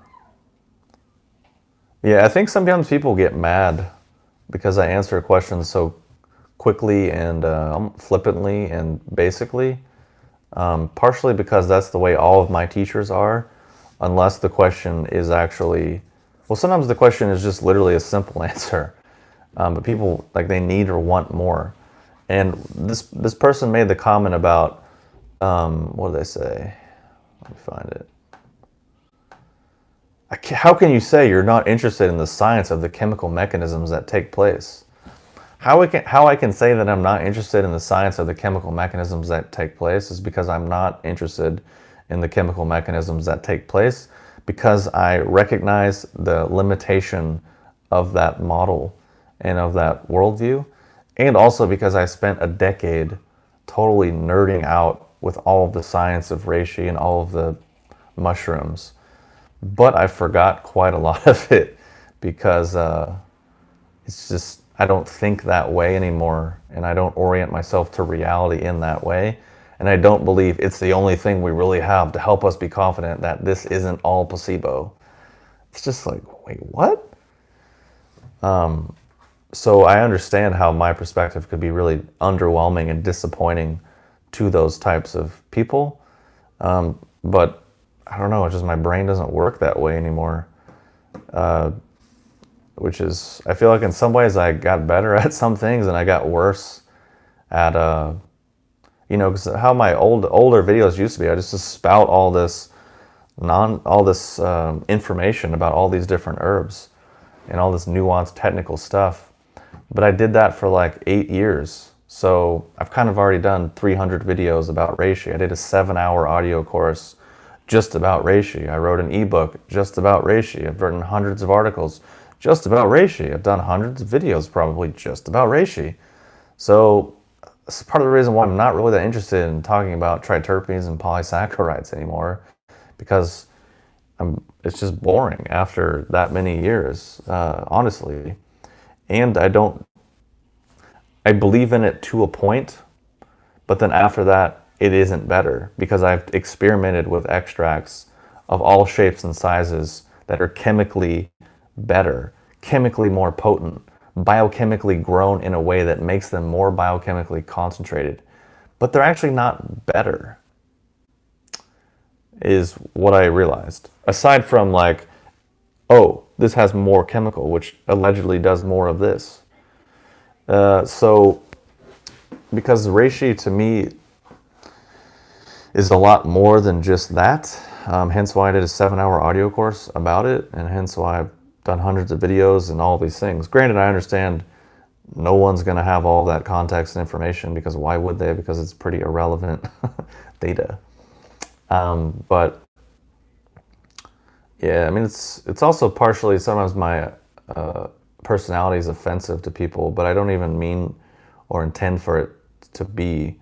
I think sometimes people get mad because I answer questions so quickly and flippantly and basically. Partially because that's the way all of my teachers are, unless the question is actually, well, sometimes the question is just literally a simple answer. But people, like, they need or want more. And this person made the comment about, what did they say? Let me find it. How can you say you're not interested in the science of the chemical mechanisms that take place? How I can say that I'm not interested in the science of the chemical mechanisms that take place is because I'm not interested in the chemical mechanisms that take place, because I recognize the limitation of that model and of that worldview, and also because I spent a decade totally nerding out with all of the science of reishi and all of the mushrooms. But I forgot quite a lot of it because it's just, I don't think that way anymore, and I don't orient myself to reality in that way. And I don't believe it's the only thing we really have to help us be confident that this isn't all placebo. It's just like, wait, what? So I understand how my perspective could be really underwhelming and disappointing to those types of people. But I don't know, it's just my brain doesn't work that way anymore. Which is, I feel like in some ways I got better at some things and I got worse at, you know, because how my older videos used to be, I just spout all this information about all these different herbs and all this nuanced technical stuff. But I did that for like 8 years. So I've kind of already done 300 videos about reishi. I did a 7-hour audio course just about reishi. I wrote an ebook just about reishi. I've written hundreds of articles just about reishi. I've done hundreds of videos probably just about reishi. So that's part of the reason why I'm not really that interested in talking about triterpenes and polysaccharides anymore, because it's just boring after that many years, honestly. And I believe in it to a point, but then after that, it isn't better, because I've experimented with extracts of all shapes and sizes that are chemically better, chemically more potent, biochemically grown in a way that makes them more biochemically concentrated. But they're actually not better, is what I realized. Aside from like, oh, this has more chemical, which allegedly does more of this. So, because reishi to me is a lot more than just that, hence why I did a 7-hour audio course about it, and hence why I've done hundreds of videos and all these things. Granted, I understand no one's going to have all that context and information, because why would they? Because it's pretty irrelevant data. But yeah, I mean, it's also partially sometimes my personality is offensive to people, but I don't even mean or intend for it to be.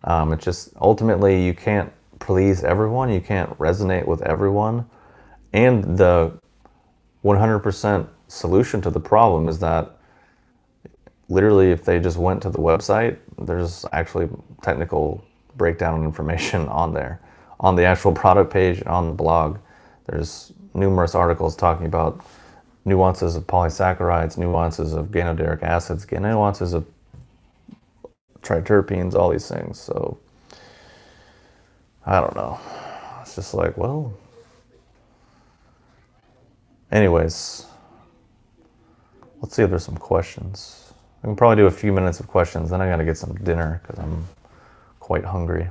It's just ultimately you can't please everyone, you can't resonate with everyone, and the 100% solution to the problem is that literally if they just went to the website, there's actually technical breakdown and information on there. On the actual product page and on the blog, there's numerous articles talking about nuances of polysaccharides, nuances of ganoderic acids, nuances of triterpenes, all these things. So I don't know. It's just like, well, anyways, let's see if there's some questions. I can probably do a few minutes of questions, then I gotta get some dinner because I'm quite hungry.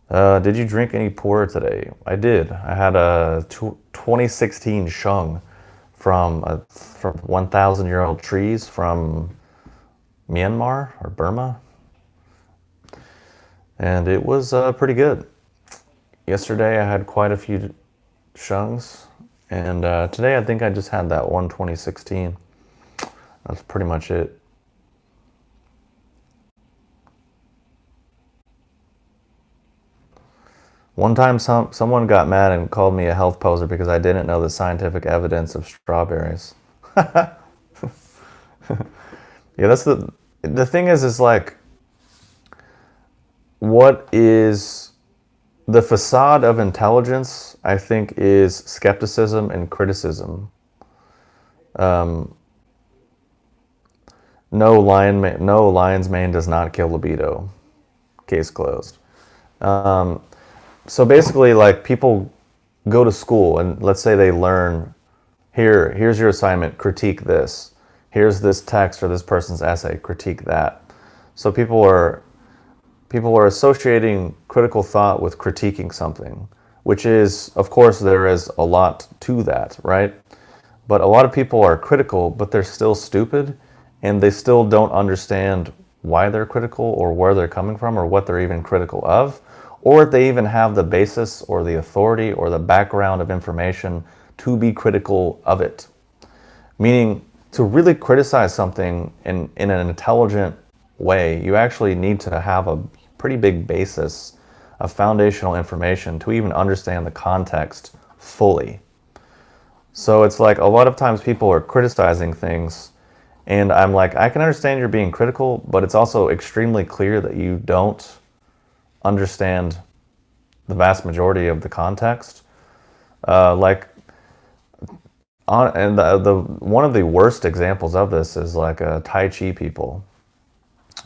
Did you drink any pu'er today? I did. I had a 2016 shung from 1,000-year-old trees from Myanmar or Burma, and it was pretty good. Yesterday I had quite a few shungs, and today I think I just had that one 2016. That's pretty much it. One time someone got mad and called me a health poser because I didn't know the scientific evidence of strawberries. Yeah, that's the thing is like, what is the facade of intelligence, I think, is skepticism and criticism. No lion's mane does not kill libido. Case closed. So basically, like, people go to school and let's say they learn, here's your assignment, critique this. Here's this text or this person's essay, critique that. So people are associating critical thought with critiquing something, which is, of course, there is a lot to that, right? But a lot of people are critical, but they're still stupid, and they still don't understand why they're critical or where they're coming from or what they're even critical of, or if they even have the basis or the authority or the background of information to be critical of it. Meaning, to really criticize something in an intelligent way, you actually need to have a pretty big basis of foundational information to even understand the context fully. So it's like a lot of times people are criticizing things, and I'm like, I can understand you're being critical, but it's also extremely clear that you don't understand the vast majority of the context. And the one of the worst examples of this is like Tai Chi people.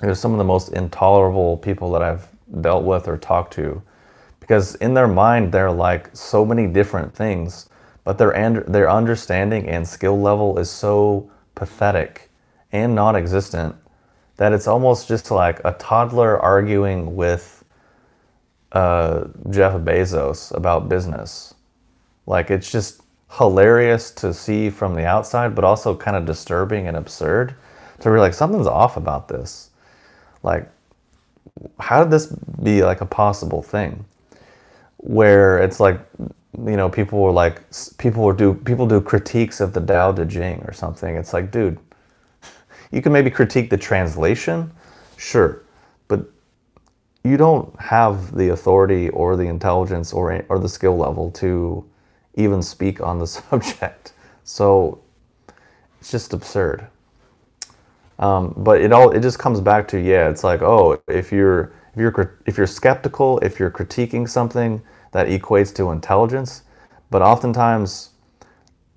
They're some of the most intolerable people that I've dealt with or talked to, because in their mind they're like so many different things, but their understanding and skill level is so pathetic and non-existent that it's almost just like a toddler arguing with Jeff Bezos about business. Like, it's just hilarious to see from the outside, but also kind of disturbing and absurd to be like, something's off about this. Like, how did this be like a possible thing? Where it's like, you know, people do critiques of the Tao Te Ching or something. It's like, dude, you can maybe critique the translation, sure, but you don't have the authority or the intelligence or the skill level to even speak on the subject. So it's just absurd. But it just comes back to, yeah, it's like, oh, if you're skeptical, if you're critiquing something, that equates to intelligence. But oftentimes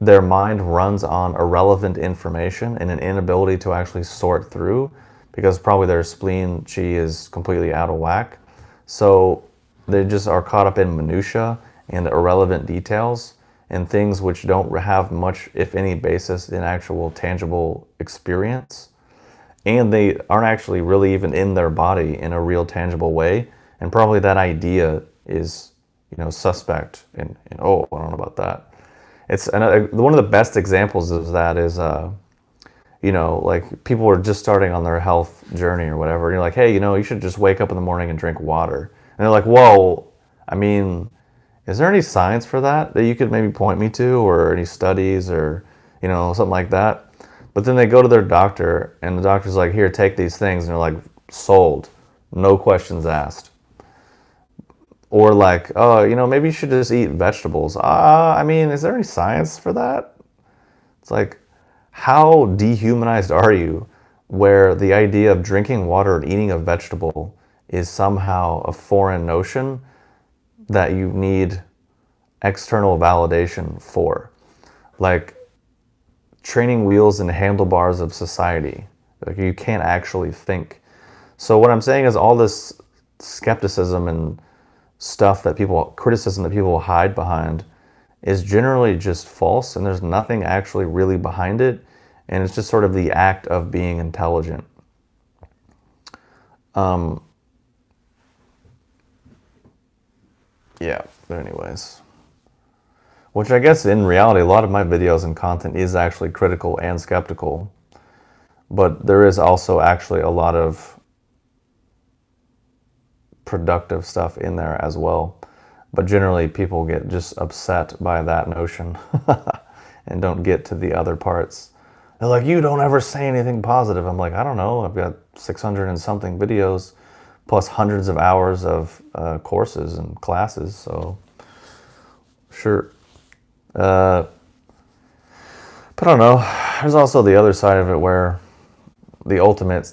their mind runs on irrelevant information and an inability to actually sort through, because probably their spleen chi is completely out of whack. So they just are caught up in minutia and irrelevant details and things which don't have much, if any, basis in actual tangible experience. And they aren't actually really even in their body in a real tangible way. And probably that idea is, suspect. And oh, I don't know about that. It's one of the best examples of that is, like people are just starting on their health journey or whatever. And you're like, hey, you should just wake up in the morning and drink water. And they're like, whoa, I mean, is there any science for that you could maybe point me to, or any studies, or, something like that? But then they go to their doctor and the doctor's like, here, take these things. And they're like, sold. No questions asked. Or like, oh, maybe you should just eat vegetables. I mean, is there any science for that? It's like, how dehumanized are you where the idea of drinking water and eating a vegetable is somehow a foreign notion that you need external validation for? Like training wheels and handlebars of society. Like you can't actually think. So what I'm saying is all this skepticism and criticism that people hide behind is generally just false, and there's nothing actually really behind it, and it's just sort of the act of being intelligent. Yeah, but anyways. Which I guess in reality, a lot of my videos and content is actually critical and skeptical, but there is also actually a lot of productive stuff in there as well. But generally people get just upset by that notion and don't get to the other parts. They're like, you don't ever say anything positive. I'm like, I don't know. I've got 600 and something videos plus hundreds of hours of courses and classes. So sure. But I don't know. There's also the other side of it where the ultimate,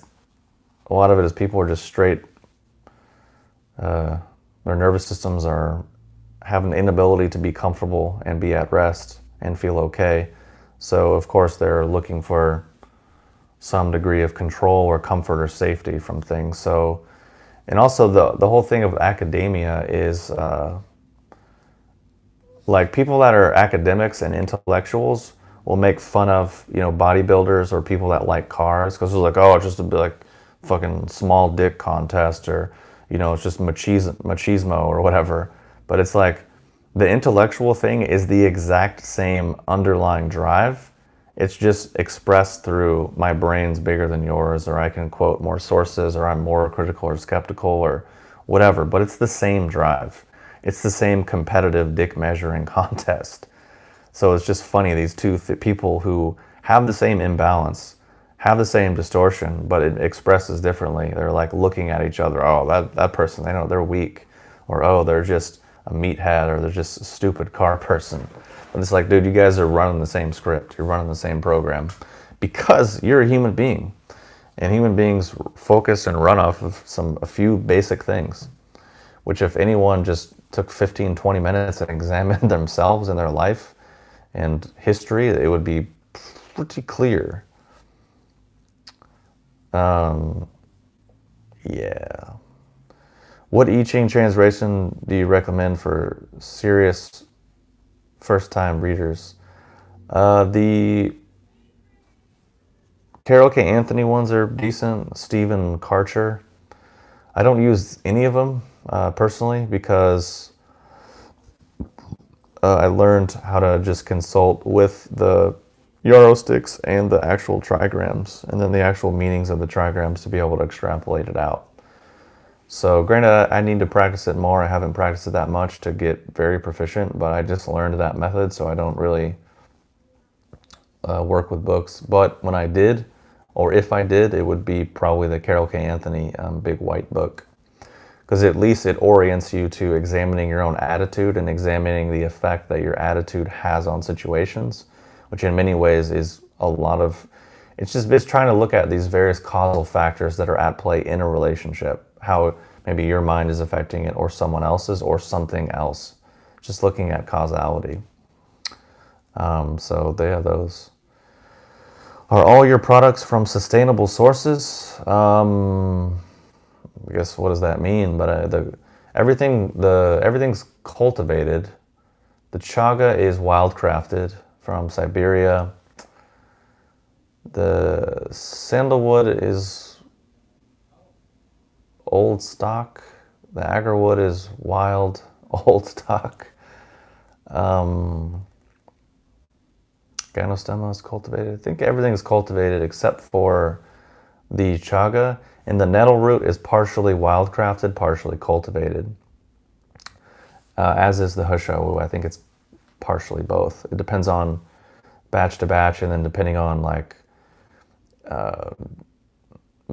a lot of it is people are just straight, their nervous systems have an inability to be comfortable and be at rest and feel okay. So of course they're looking for some degree of control or comfort or safety from things. So, and also the whole thing of academia is like people that are academics and intellectuals will make fun of, bodybuilders or people that like cars, because they're like, oh, it's just a like fucking small dick contest, or it's just machismo or whatever. But it's like the intellectual thing is the exact same underlying drive. It's just expressed through my brain's bigger than yours, or I can quote more sources, or I'm more critical or skeptical or whatever. But it's the same drive. It's the same competitive dick measuring contest. So it's just funny, these two people who have the same imbalance, have the same distortion, but it expresses differently. They're like looking at each other. Oh, that person, they're weak. Or, oh, they're just a meathead, or they're just a stupid car person. But it's like, dude, you guys are running the same script. You're running the same program because you're a human being. And human beings focus and run off of a few basic things, which if anyone just took 15, 20 minutes and examined themselves and their life and history, it would be pretty clear. Yeah. What I-Ching translation do you recommend for serious first-time readers? The Carol K. Anthony ones are decent. Stephen Karcher. I don't use any of them personally because I learned how to just consult with the yarrow sticks and the actual trigrams, and then the actual meanings of the trigrams to be able to extrapolate it out. So granted, I need to practice it more. I haven't practiced it that much to get very proficient, but I just learned that method, so I don't really work with books. But when I did, or if I did, it would be probably the Carol K. Anthony Big White Book. Because at least it orients you to examining your own attitude and examining the effect that your attitude has on situations, which in many ways is a lot of, it's trying to look at these various causal factors that are at play in a relationship, how maybe your mind is affecting it, or someone else's, or something else. Just looking at causality. So they have those. Are all your products from sustainable sources? I guess what does that mean? But everything's cultivated. The chaga is wildcrafted from Siberia. The sandalwood is old stock. The agarwood is wild old stock. Gynostemma is cultivated. I think everything is cultivated except for the chaga. And the nettle root is partially wildcrafted, partially cultivated. As is the hosho. I think it's partially both. It depends on batch to batch, and then depending on like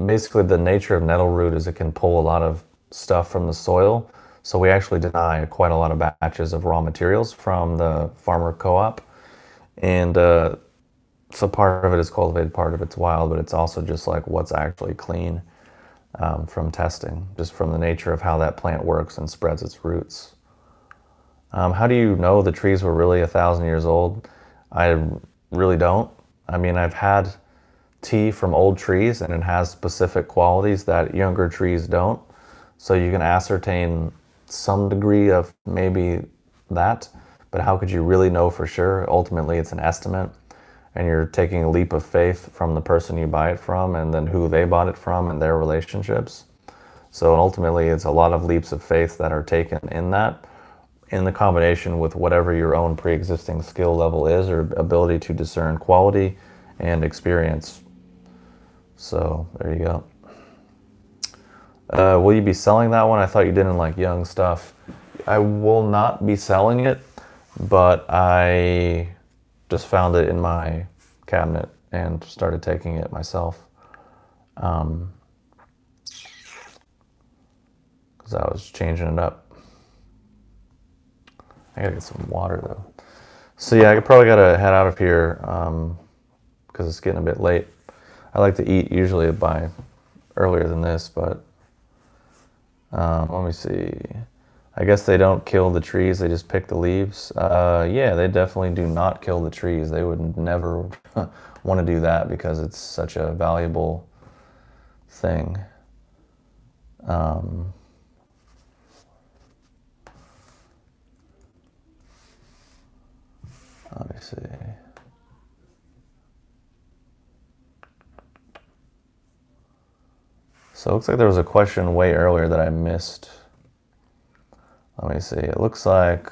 basically the nature of nettle root is it can pull a lot of stuff from the soil. So we actually deny quite a lot of batches of raw materials from the farmer co-op. And so part of it is cultivated, part of it's wild, but it's also just like what's actually clean from testing, just from the nature of how that plant works and spreads its roots. How do you know the trees were really 1,000 years old? I really don't. I mean, I've had tea from old trees and it has specific qualities that younger trees don't. So you can ascertain some degree of maybe that, but how could you really know for sure? Ultimately, it's an estimate, and you're taking a leap of faith from the person you buy it from and then who they bought it from and their relationships. So ultimately, it's a lot of leaps of faith that are taken in that, in the combination with whatever your own pre-existing skill level is or ability to discern quality and experience. So there you go. Will you be selling that one? I thought you didn't like young stuff. I will not be selling it, but I just found it in my cabinet and started taking it myself. Because I was changing it up. I gotta get some water though. So yeah, I probably gotta head out of here because it's getting a bit late. I like to eat usually by earlier than this, but let me see. I guess they don't kill the trees, they just pick the leaves. Yeah, they definitely do not kill the trees. They would never want to do that because it's such a valuable thing. Let me see. So it looks like there was a question way earlier that I missed. Let me see. It looks like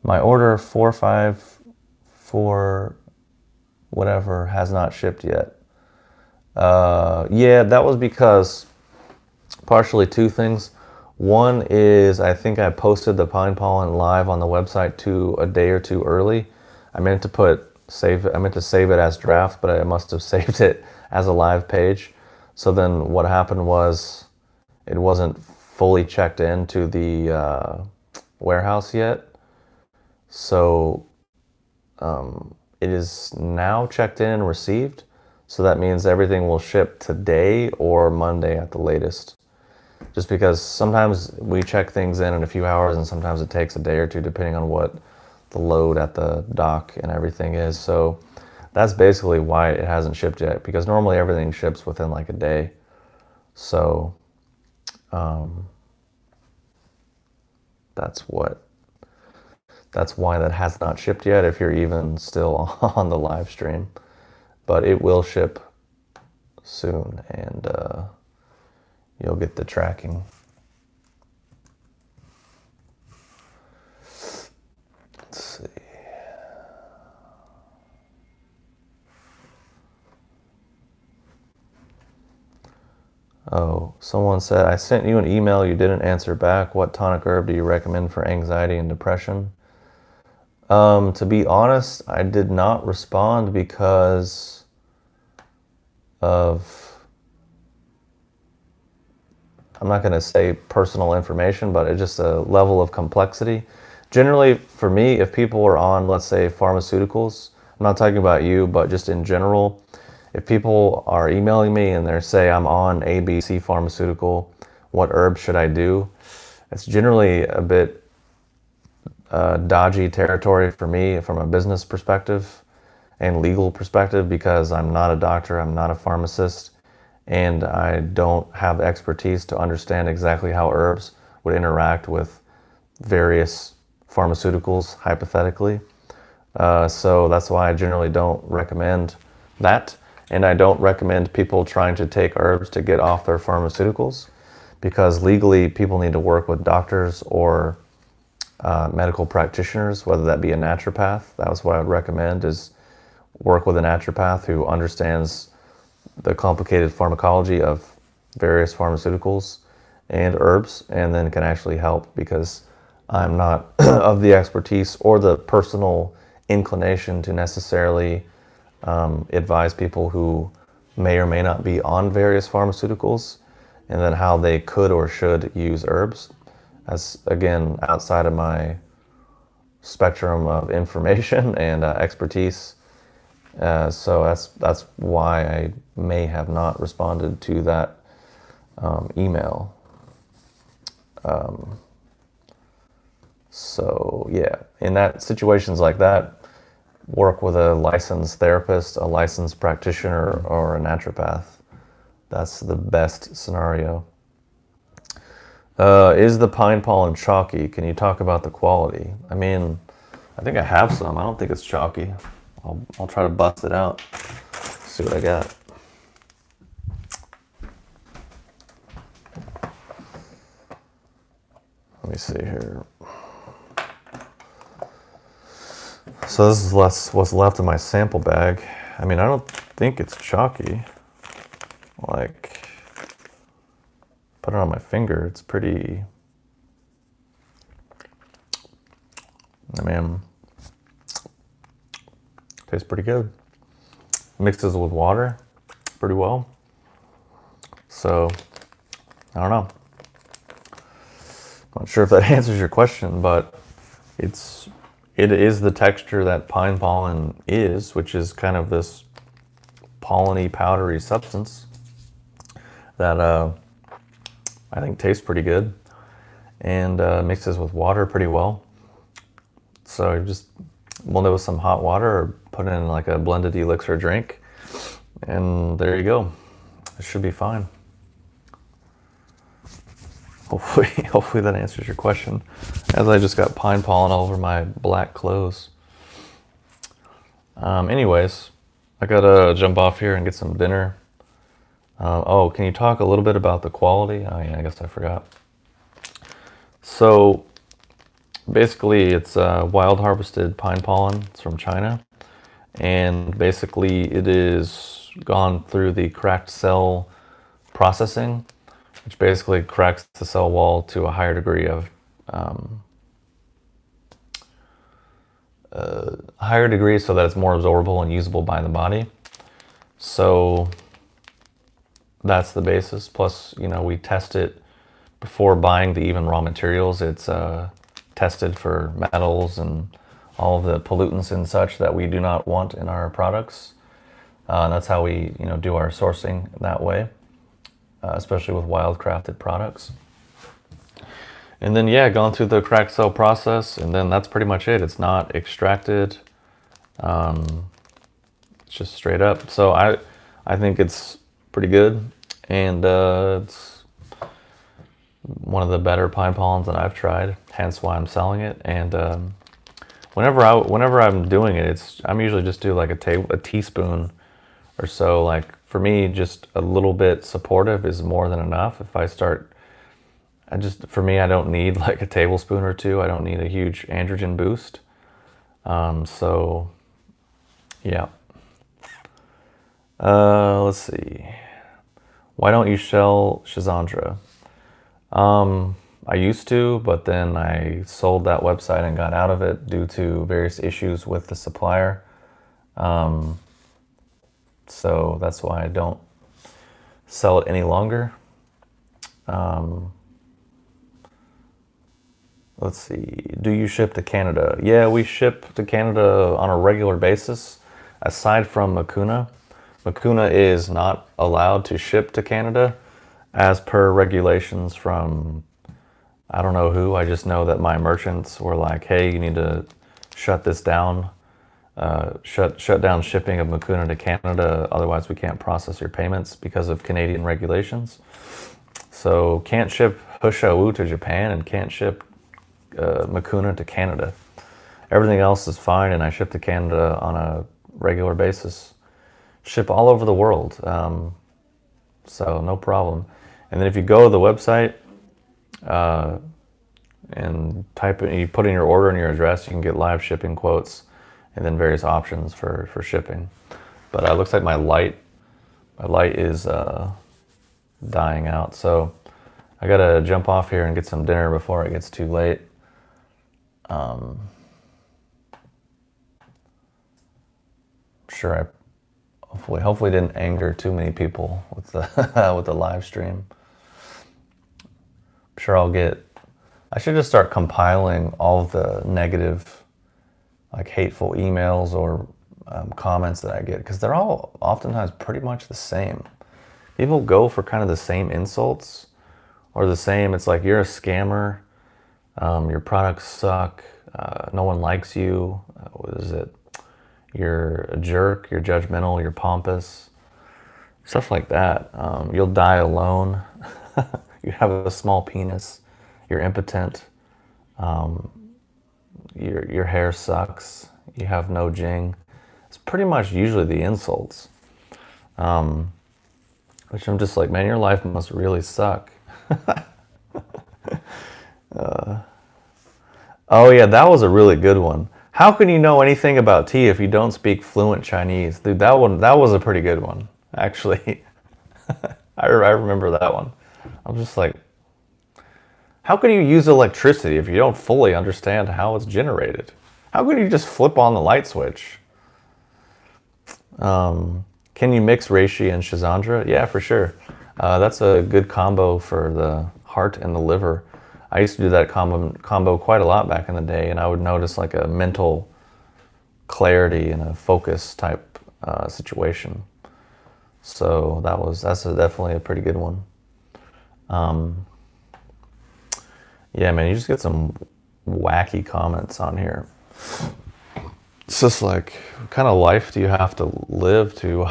my order 454 whatever has not shipped yet. Yeah, that was because partially two things. One is I think I posted the pine pollen live on the website a day or two early. I meant to save it as draft, but I must have saved it as a live page. So then what happened was it wasn't fully checked into the warehouse yet. So it is now checked in and received. So that means everything will ship today or Monday at the latest. Just because sometimes we check things in a few hours and sometimes it takes a day or two depending on what the load at the dock and everything is. So that's basically why it hasn't shipped yet, because normally everything ships within like a day. So that's why that has not shipped yet, if you're even still on the live stream. But it will ship soon, and you'll get the tracking. Let's see. Oh, someone said, I sent you an email, you didn't answer back. What tonic herb do you recommend for anxiety and depression? To be honest, I did not respond because of, I'm not going to say personal information, but it's just a level of complexity. Generally, for me, if people are on, let's say, pharmaceuticals, I'm not talking about you, but just in general, if people are emailing me and they say I'm on ABC pharmaceutical, what herb should I do? It's generally a bit dodgy territory for me from a business perspective and legal perspective, because I'm not a doctor, I'm not a pharmacist, and I don't have the expertise to understand exactly how herbs would interact with various pharmaceuticals, hypothetically. So that's why I generally don't recommend that. And I don't recommend people trying to take herbs to get off their pharmaceuticals, because legally people need to work with doctors or medical practitioners, whether that be a naturopath. That was what I would recommend, is work with a naturopath who understands the complicated pharmacology of various pharmaceuticals and herbs, and then can actually help, because I'm not of the expertise or the personal inclination to necessarily advise people who may or may not be on various pharmaceuticals, and then how they could or should use herbs, as again outside of my spectrum of information and expertise. So that's why I may have not responded to that email. So yeah, in that situations like that, work with a licensed therapist, a licensed practitioner, or a naturopath. That's the best scenario. Is the pine pollen chalky? Can you talk about the quality? I mean, I think I have some. I don't think it's chalky. I'll try to bust it out. See what I got. Let me see here. So this is what's left in my sample bag. I mean, I don't think it's chalky. Like, put it on my finger. It's pretty. I mean, tastes pretty good. Mixes with water pretty well. So, I don't know. Not sure if that answers your question, but it is the texture that pine pollen is, which is kind of this polleny, powdery substance that I think tastes pretty good, and mixes with water pretty well. So you just blend it with some hot water, or put it in like a blended elixir drink, and there you go. It should be fine. Hopefully that answers your question, as I just got pine pollen all over my black clothes. Anyways, I gotta jump off here and get some dinner. Oh, can you talk a little bit about the quality? Oh yeah, I guess I forgot. So basically it's wild harvested pine pollen. It's from China, and basically it is gone through the cracked cell processing, which basically cracks the cell wall to a higher degree of so that it's more absorbable and usable by the body. So that's the basis. Plus, we test it before buying the even raw materials. It's tested for metals and all of the pollutants and such that we do not want in our products. And that's how we, do our sourcing that way, especially with wildcrafted products. And then, gone through the cracked cell process, and then that's pretty much it. It's not extracted. It's just straight up. So I think it's pretty good, and it's one of the better pine pollens that I've tried. Hence why I'm selling it. And whenever I'm doing it, I'm usually just do like a teaspoon or so. Like for me, just a little bit supportive is more than enough. If I start, for me, I don't need like a tablespoon or two. I don't need a huge androgen boost. So yeah. Let's see. Why don't you sell Schizandra? I used to, but then I sold that website and got out of it due to various issues with the supplier. So that's why I don't sell it any longer. Let's see. Do you ship to Canada? Yeah, we ship to Canada on a regular basis, aside from Makuna. Makuna is not allowed to ship to Canada as per regulations from I don't know who. I just know that my merchants were like, hey, you need to shut this down. Shut down shipping of Mucuna to Canada, otherwise we can't process your payments because of Canadian regulations. So can't ship Hushawu to Japan and can't ship Mucuna to Canada. Everything else is fine, and I ship to Canada on a regular basis. Ship all over the world, so no problem. And then if you go to the website and you put in your order and your address, you can get live shipping quotes and then various options for shipping. But it looks like my light is dying out, so I gotta jump off here and get some dinner before it gets too late. Sure, I hopefully didn't anger too many people with the with the live stream. I'm sure I should just start compiling all of the negative, like hateful emails or comments that I get, because they're all oftentimes pretty much the same. People go for kind of the same insults, or the same, it's like, you're a scammer, your products suck, no one likes you, what is it? You're a jerk, you're judgmental, you're pompous, stuff like that. You'll die alone, you have a small penis, you're impotent, your hair sucks, you have no jing. It's pretty much usually the insults, which I'm just like, man, your life must really suck. Oh yeah, that was a really good one. How can you know anything about tea if you don't speak fluent Chinese? Dude, that was a pretty good one, actually. I remember that one. I'm just like, how can you use electricity if you don't fully understand how it's generated? How can you just flip on the light switch? Can you mix reishi and Schizandra? Yeah, for sure. That's a good combo for the heart and the liver. I used to do that combo quite a lot back in the day, and I would notice like a mental clarity and a focus type situation. So that's definitely a pretty good one. Yeah, man, you just get some wacky comments on here. It's just like, what kind of life do you have to live to?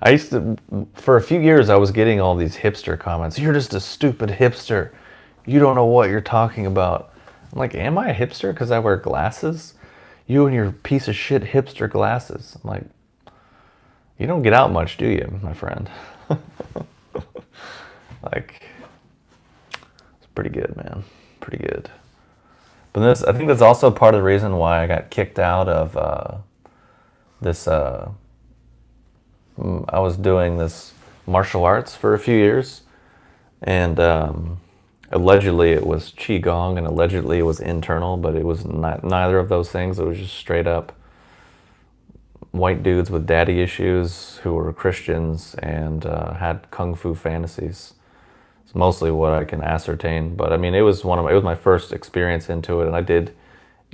I used to, for a few years, I was getting all these hipster comments. You're just a stupid hipster. You don't know what you're talking about. I'm like, am I a hipster because I wear glasses? You and your piece of shit hipster glasses. I'm like, you don't get out much, do you, my friend? Like, it's pretty good, man. Pretty good. But I think that's also part of the reason why I got kicked out of this. I was doing this martial arts for a few years, and allegedly it was qigong, and allegedly it was internal, but it was neither of those things. It was just straight up white dudes with daddy issues who were Christians and had kung fu fantasies. It's mostly what I can ascertain, but I mean, it was my first experience into it, and I did,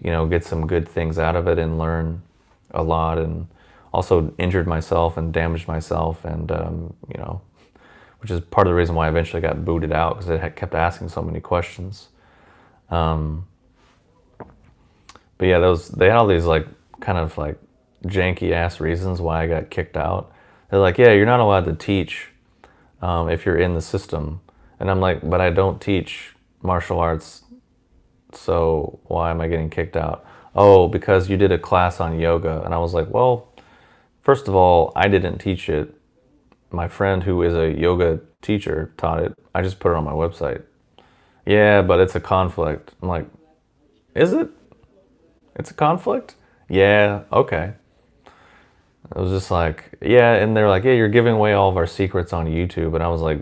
get some good things out of it and learn a lot, and also injured myself and damaged myself, and which is part of the reason why I eventually got booted out, because it kept asking so many questions. But yeah, they had all these like kind of like janky ass reasons why I got kicked out. They're like, yeah, you're not allowed to teach if you're in the system. And I'm like, but I don't teach martial arts, so why am I getting kicked out? Oh, because you did a class on yoga. And I was like, well, first of all, I didn't teach it. My friend who is a yoga teacher taught it. I just put it on my website. Yeah, but it's a conflict. I'm like, is it? It's a conflict? Yeah, okay. It was just like, yeah, and they're like, yeah, you're giving away all of our secrets on YouTube. And I was like,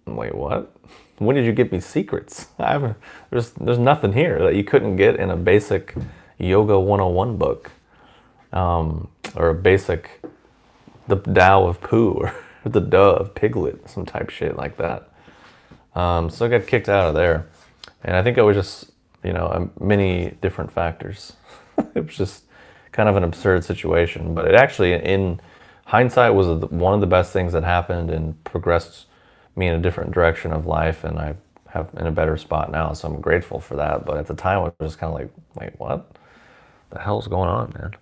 wait, what? When did you give me secrets? There's nothing here that you couldn't get in a basic Yoga 101 book, or a basic the Tao of Pooh, or the Duh of Piglet, some type shit like that. So I got kicked out of there, and I think it was just many different factors. It was just kind of an absurd situation, but it actually, in hindsight, was one of the best things that happened and progressed me in a different direction of life, and I have in a better spot now, so I'm grateful for that. But at the time, I was just kind of like, wait, what the hell's going on, man?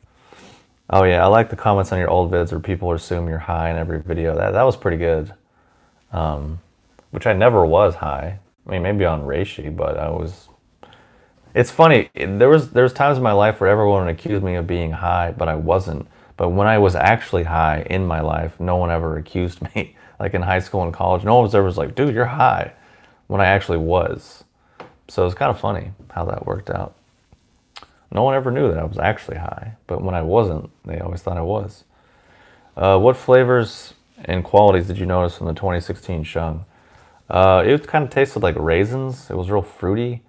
Oh yeah, I like the comments on your old vids where people assume you're high in every video. That was pretty good. Which I never was high. I mean, maybe on reishi, but I was. It's funny. There was times in my life where everyone accused me of being high, but I wasn't. But when I was actually high in my life, no one ever accused me. Like in high school and college, no one was ever like, "Dude, you're high," when I actually was. So it's kind of funny how that worked out. No one ever knew that I was actually high, but when I wasn't, they always thought I was. What flavors and qualities did you notice from the 2016 Shung? It kind of tasted like raisins. It was real fruity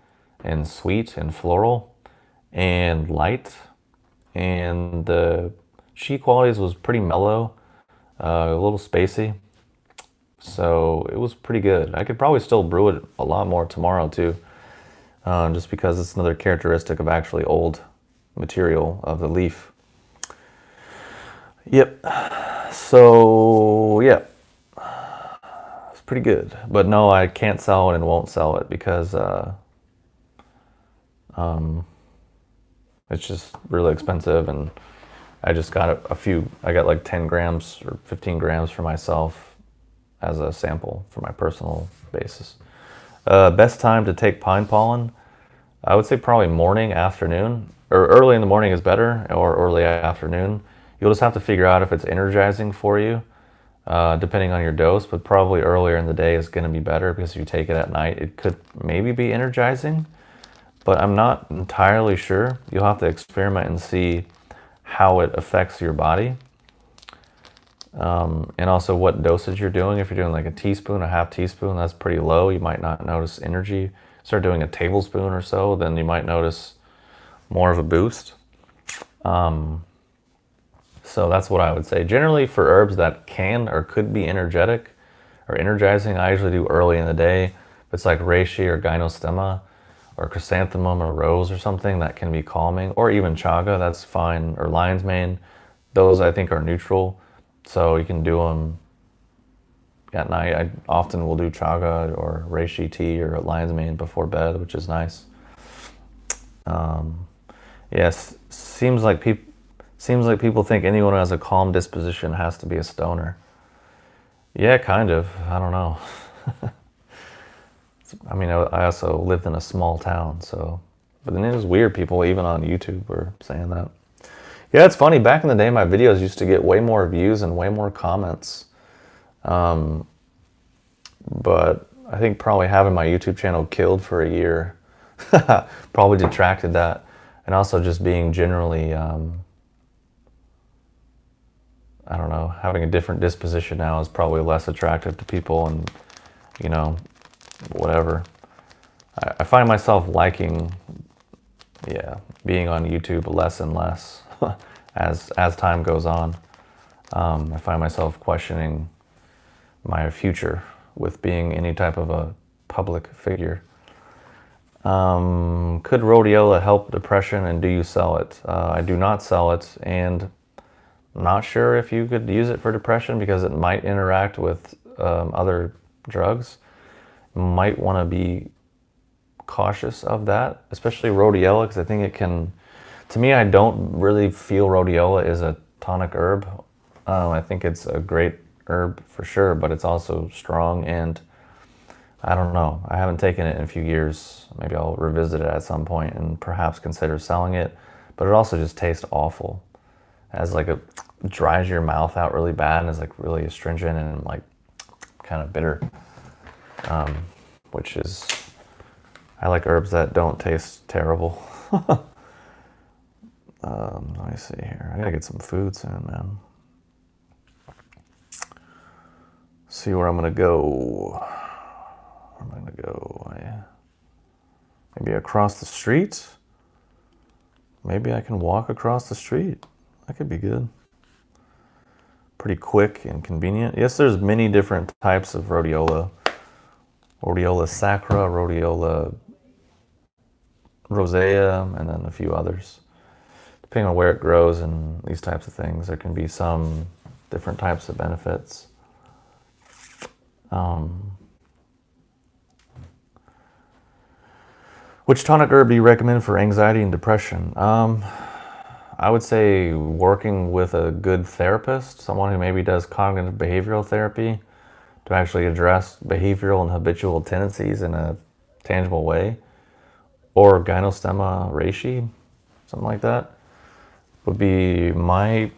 and sweet and floral and light. And the Shi qualities was pretty mellow, a little spacey. So it was pretty good. I could probably still brew it a lot more tomorrow too, just because it's another characteristic of actually old material of the leaf. Yep. So yeah, it's pretty good. But no, I can't sell it and won't sell it because it's just really expensive, and I just got a few. I got like 10 grams or 15 grams for myself as a sample for my personal basis. Best time to take pine pollen? I would say probably morning, afternoon, or early in the morning is better, or early afternoon. You'll just have to figure out if it's energizing for you, depending on your dose, but probably earlier in the day is going to be better because if you take it at night, it could maybe be energizing, but I'm not entirely sure. You'll have to experiment and see how it affects your body. And also what dosage you're doing. If you're doing like a teaspoon, a half teaspoon, that's pretty low. You might not notice energy. Start doing a tablespoon or so, then you might notice more of a boost. So that's what I would say. Generally for herbs that can or could be energetic or energizing, I usually do early in the day. If it's like reishi or gynostemma or chrysanthemum or rose or something, that can be calming, or even chaga, that's fine, or lion's mane. Those I think are neutral, so you can do them at night. I often will do chaga or reishi tea or lion's mane before bed, which is nice. Yes, seems like people think anyone who has a calm disposition has to be a stoner. Yeah, kind of. I don't know. I mean, I also lived in a small town, so. But then it was weird. People even on YouTube were saying that. Yeah, it's funny. Back in the day, my videos used to get way more views and way more comments. But I think probably having my YouTube channel killed for a year probably detracted that. And also just being generally, I don't know, having a different disposition now is probably less attractive to people, and, you know, whatever. I find myself liking, being on YouTube less and less as time goes on. I find myself questioning my future with being any type of a public figure. Could rhodiola help depression, and do you sell it? I do not sell it, and I'm not sure if you could use it for depression because it might interact with other drugs. Might want to be cautious of that, especially rhodiola, because I think it can, to me, I don't really feel rhodiola is a tonic herb. I think it's a great herb for sure, but it's also strong, and I don't know. I haven't taken it in a few years. Maybe I'll revisit it at some point and perhaps consider selling it, but it also just tastes awful. It has like dries your mouth out really bad and is like really astringent and like kind of bitter. Which is, I like herbs that don't taste terrible. Let me see here. I gotta get some food soon, man. See where I'm gonna go. Where am I gonna go? Maybe across the street? Maybe I can walk across the street. That could be good. Pretty quick and convenient. Yes, there's many different types of rhodiola. Rhodiola sacra, rhodiola rosea, and then a few others. Depending on where it grows and these types of things, there can be some different types of benefits. Which tonic herb do you recommend for anxiety and depression? I would say working with a good therapist, someone who maybe does cognitive behavioral therapy to actually address behavioral and habitual tendencies in a tangible way, or gynostemma reishi, something like that, would be my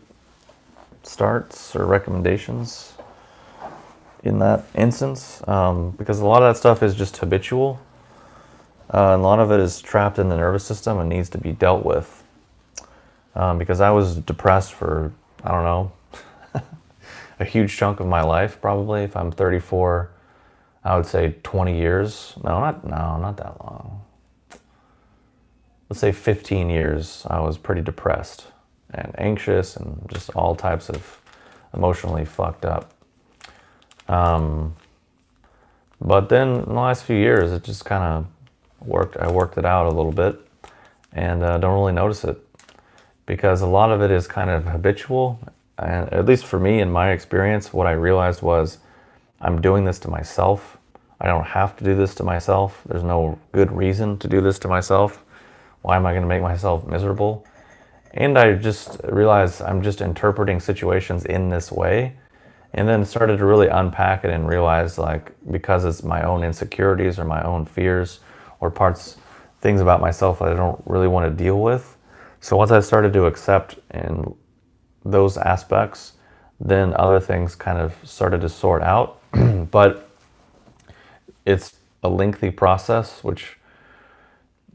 starts or recommendations in that instance, because a lot of that stuff is just habitual. And a lot of it is trapped in the nervous system and needs to be dealt with. Because I was depressed for, I don't know, a huge chunk of my life, probably. If I'm 34, I would say 20 years. Not that long. Let's say 15 years, I was pretty depressed and anxious and just all types of emotionally fucked up. But then in the last few years, it just kind of worked. I worked it out a little bit and don't really notice it because a lot of it is kind of habitual. And at least for me, in my experience, what I realized was I'm doing this to myself. I don't have to do this to myself. There's no good reason to do this to myself. Why am I going to make myself miserable? And I just realized I'm just interpreting situations in this way. And then started to really unpack it and realize, like, because it's my own insecurities or my own fears or things about myself that I don't really want to deal with. So once I started to accept in those aspects, then other things kind of started to sort out. But it's a lengthy process, which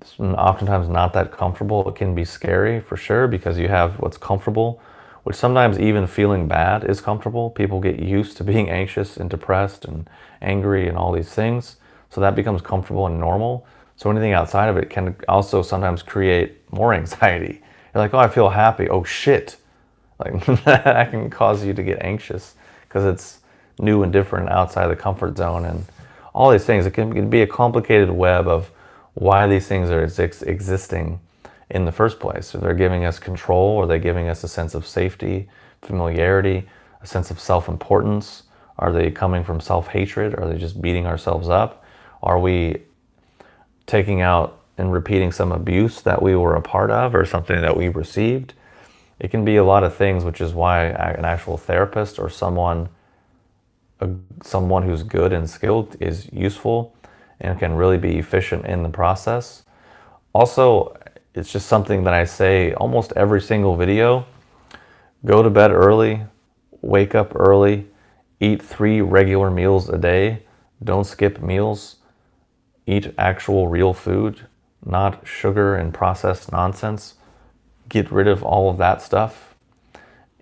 is oftentimes not that comfortable. It can be scary for sure because you have what's comfortable, which sometimes even feeling bad is comfortable. People get used to being anxious and depressed and angry and all these things. So that becomes comfortable and normal. So anything outside of it can also sometimes create more anxiety. You're like, oh, I feel happy. Oh, shit. Like that can cause you to get anxious because it's new and different outside the comfort zone and all these things. It can be a complicated web of why these things are existing in the first place. So they're giving us control, or they're giving us a sense of safety, familiarity, a sense of self-importance. Are they coming from self-hatred? Are they just beating ourselves up? Are we taking out and repeating some abuse that we were a part of or something that we received? It can be a lot of things, which is why an actual therapist or someone who's good and skilled is useful and can really be efficient in the process. Also, it's just something that I say almost every single video. Go to bed early, wake up early, eat 3 regular meals a day. Don't skip meals. Eat actual real food, not sugar and processed nonsense. Get rid of all of that stuff.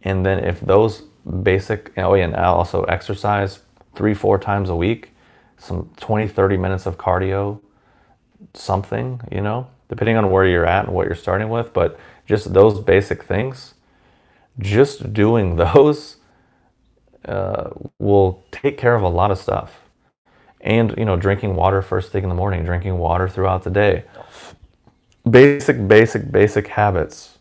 And then if those basic, and also exercise 3-4 times a week, some 20-30 minutes of cardio, something, depending on where you're at and what you're starting with, but just those basic things, just doing those will take care of a lot of stuff. And, drinking water first thing in the morning, drinking water throughout the day. Basic habits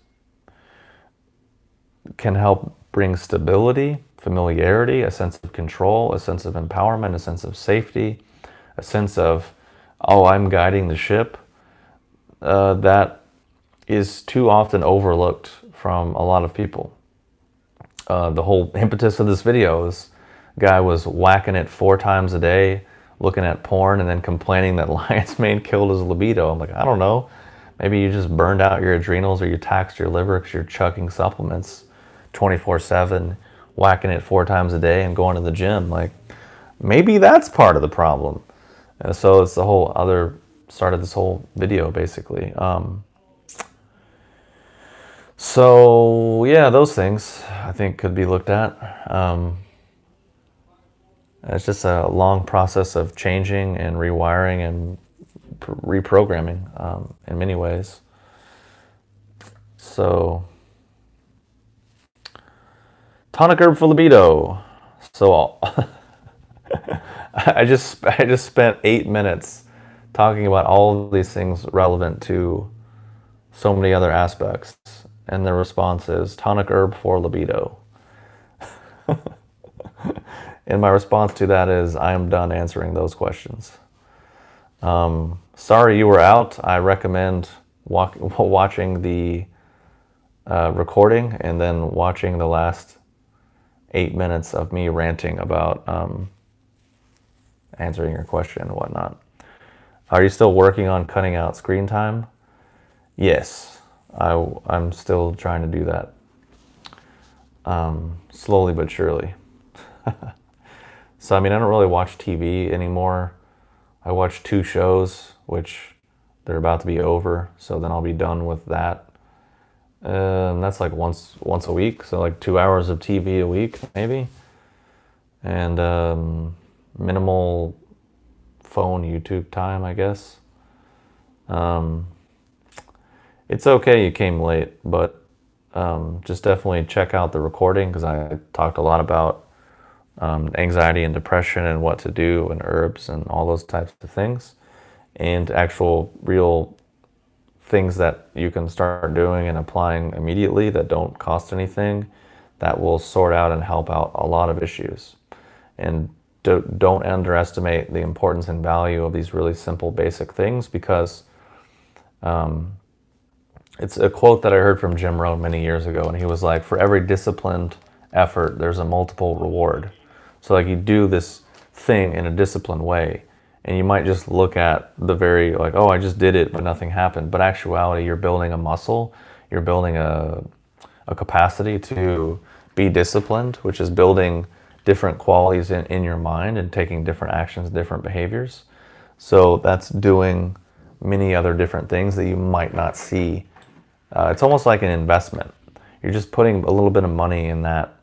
can help bring stability, familiarity, a sense of control, a sense of empowerment, a sense of safety, a sense of, oh, I'm guiding the ship. That is too often overlooked from a lot of people. The whole impetus of this video is guy was whacking it 4 times a day, looking at porn, and then complaining that lion's mane killed his libido. I'm like, I don't know. Maybe you just burned out your adrenals or you taxed your liver because you're chugging supplements 24/7, whacking it 4 times a day and going to the gym. Like, maybe that's part of the problem. And so it's the whole other started this whole video basically. So yeah, those things I think could be looked at. It's just a long process of changing and rewiring and reprogramming in many ways. So, tonic herb for libido. So I just spent 8 minutes talking about all of these things relevant to so many other aspects, and the response is tonic herb for libido. And my response to that is I am done answering those questions. Sorry you were out. I recommend watching the recording and then watching the last 8 minutes of me ranting about answering your question and whatnot. Are you still working on cutting out screen time? Yes, I'm still trying to do that. Slowly but surely. So, I mean, I don't really watch TV anymore. I watch 2 shows, which they're about to be over, so then I'll be done with that. That's like once a week, so like 2 hours of TV a week, maybe. And minimal phone YouTube time, I guess. It's okay you came late, but just definitely check out the recording because I talked a lot about anxiety and depression and what to do and herbs and all those types of things, and actual real things that you can start doing and applying immediately that don't cost anything, that will sort out and help out a lot of issues. And don't underestimate the importance and value of these really simple basic things, because it's a quote that I heard from Jim Rohn many years ago, and he was like, for every disciplined effort there's a multiple reward. So like you do this thing in a disciplined way, and you might just look at the very like, oh, I just did it but nothing happened, but actuality you're building a muscle, you're building a capacity to be disciplined, which is building different qualities in your mind and taking different actions, different behaviors. So that's doing many other different things that you might not see. It's almost like an investment. You're just putting a little bit of money in that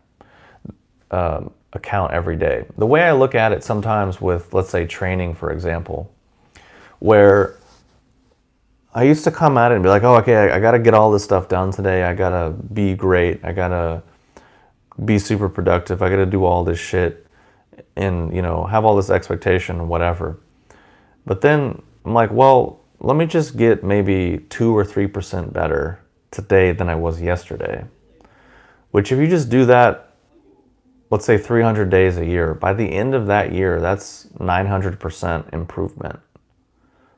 account every day. The way I look at it sometimes with, let's say, training, for example, where I used to come at it and be like, oh, okay, I got to get all this stuff done today. I got to be great. I got to be super productive. I got to do all this shit and, have all this expectation and whatever. But then I'm like, well, let me just get maybe 2 or 3% better today than I was yesterday. Which if you just do that, let's say 300 days a year, by the end of that year, that's 900% improvement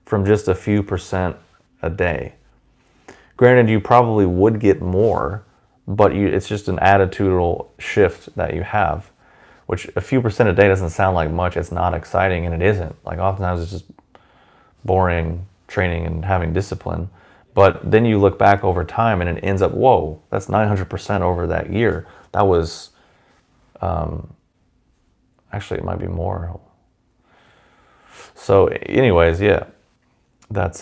from just a few percent a day. Granted, you probably would get more, but it's just an attitudinal shift that you have, which a few percent a day doesn't sound like much. It's not exciting, and it isn't. Like oftentimes it's just boring training and having discipline. But then you look back over time and it ends up, whoa, that's 900% over that year. That was, actually it might be more. So anyways, yeah, that's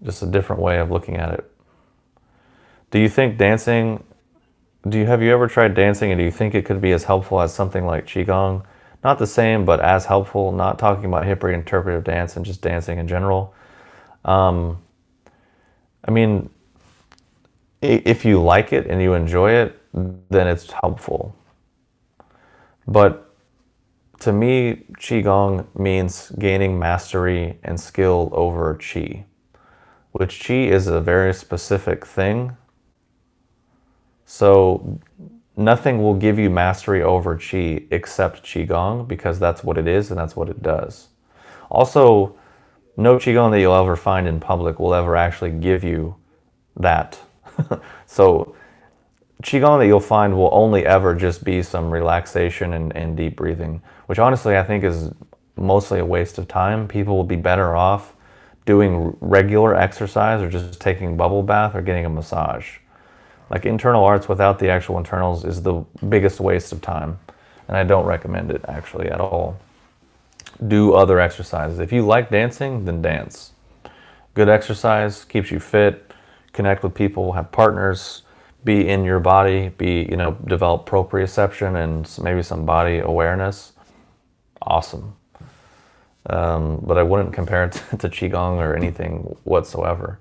just a different way of looking at it. Do you think dancing, have you ever tried dancing, and do you think it could be as helpful as something like Qigong? Not the same, but as helpful, not talking about hip reinterpretive dance and just dancing in general. I mean, if you like it and you enjoy it, then it's helpful. But to me, Qigong means gaining mastery and skill over Qi, which Qi is a very specific thing. So nothing will give you mastery over Qi except Qigong, because that's what it is and that's what it does. Also, no Qigong that you'll ever find in public will ever actually give you that. So Qigong that you'll find will only ever just be some relaxation and deep breathing, which honestly I think is mostly a waste of time. People will be better off doing regular exercise or just taking a bubble bath or getting a massage. Like internal arts without the actual internals is the biggest waste of time, and I don't recommend it actually at all. Do other exercises. If you like dancing, then dance. Good exercise, keeps you fit, connect with people, have partners, be in your body, develop proprioception and maybe some body awareness. Awesome. But I wouldn't compare it to Qigong or anything whatsoever.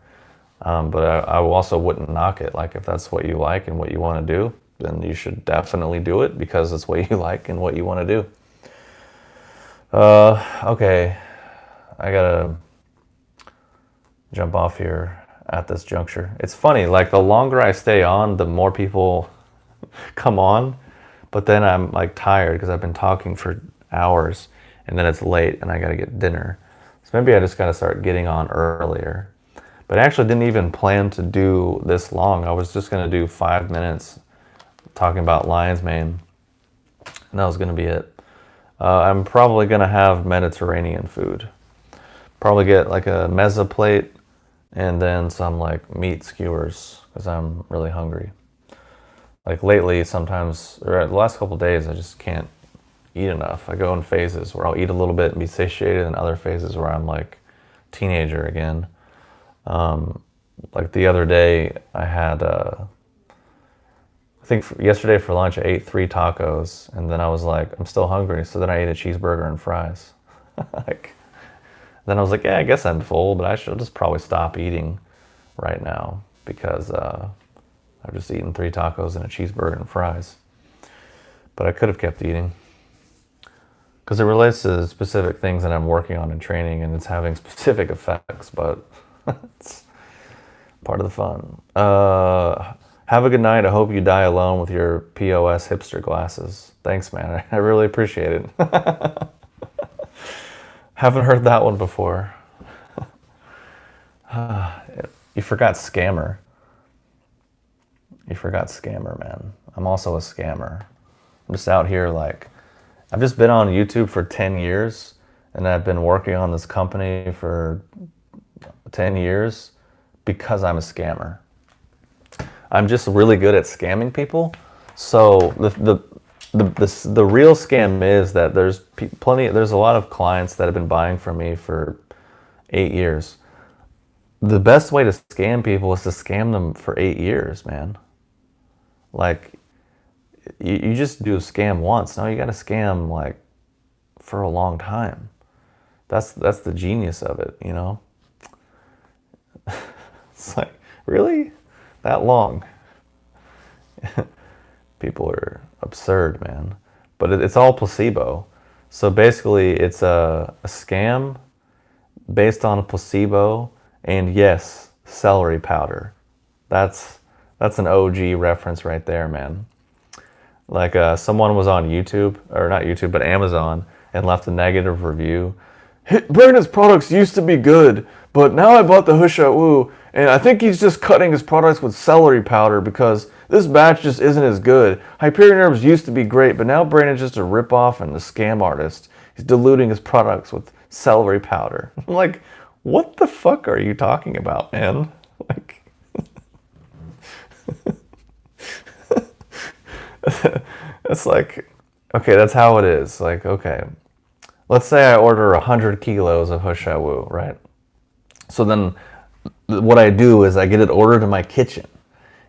But I also wouldn't knock it. Like if that's what you like and what you want to do, then you should definitely do it because it's what you like and what you want to do. Okay, I gotta jump off here at this juncture. It's funny, like the longer I stay on, the more people come on, but then I'm like tired because I've been talking for hours and then it's late and I gotta get dinner. So maybe I just got to start getting on earlier. But I actually didn't even plan to do this long. I was just going to do 5 minutes talking about lion's mane. And that was going to be it. I'm probably going to have Mediterranean food. Probably get like a mezza plate and then some like meat skewers because I'm really hungry. Like lately, sometimes, or the last couple of days, I just can't eat enough. I go in phases where I'll eat a little bit and be satiated, and other phases where I'm like teenager again. Like the other day, I had, I think yesterday for lunch, I ate 3 tacos, and then I was like, I'm still hungry, so then I ate a cheeseburger and fries. Like, then I was like, yeah, I guess I'm full, but I should just probably stop eating right now because I've just eaten 3 tacos and a cheeseburger and fries. But I could have kept eating because it relates to specific things that I'm working on in training, and it's having specific effects, but it's part of the fun. Have a good night. I hope you die alone with your POS hipster glasses. Thanks, man. I really appreciate it. Haven't heard that one before. You forgot scammer. You forgot scammer, man. I'm also a scammer. I'm just out here like, I've just been on YouTube for 10 years, and I've been working on this company for 10 years because I'm a scammer. I'm just really good at scamming people. So the real scam is that there's a lot of clients that have been buying from me for 8 years. The best way to scam people is to scam them for 8 years, man. Like, you just do a scam once. No, you got to scam like for a long time. That's the genius of it, you know? It's like, really? That long? People are absurd, man. But it's all placebo. So basically, it's a scam based on a placebo, and yes, celery powder. That's an OG reference right there, man. Like someone was on YouTube, or not YouTube, but Amazon, and left a negative review. Brandon's products used to be good, but now I bought the Husha Wu, and I think he's just cutting his products with celery powder because this batch just isn't as good. Hyperion Herbs used to be great, but now Brandon's just a ripoff and a scam artist. He's diluting his products with celery powder. I'm like, what the fuck are you talking about, man? Like, it's like, okay, that's how it is. Like, okay, let's say I order 100 kilos of Husha Wu, right? So then what I do is I get it ordered in my kitchen,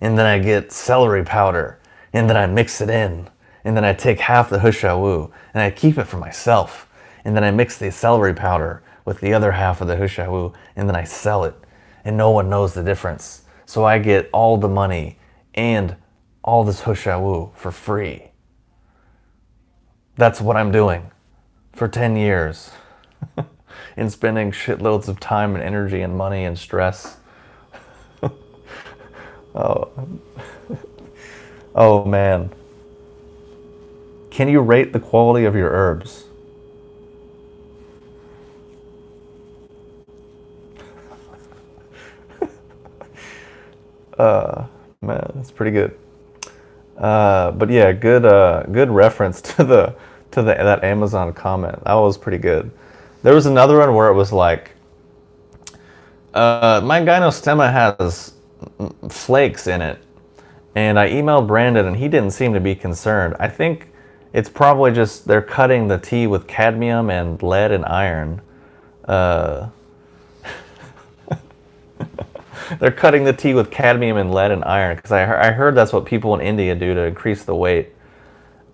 and then I get celery powder, and then I mix it in, and then I take half the Husha Wu, and I keep it for myself, and then I mix the celery powder with the other half of the Husha Wu, and then I sell it, and no one knows the difference. So I get all the money and all this Husha Wu for free. That's what I'm doing for 10 years. And spending shitloads of time and energy and money and stress. Oh man. Can you rate the quality of your herbs? Man, that's pretty good. But yeah, good reference to that Amazon comment. That was pretty good. There was another one where it was like, my gynostemma has flakes in it, and I emailed Brandon, and he didn't seem to be concerned. I think it's probably just they're cutting the tea with cadmium and lead and iron. They're cutting the tea with cadmium and lead and iron because I heard that's what people in India do to increase the weight.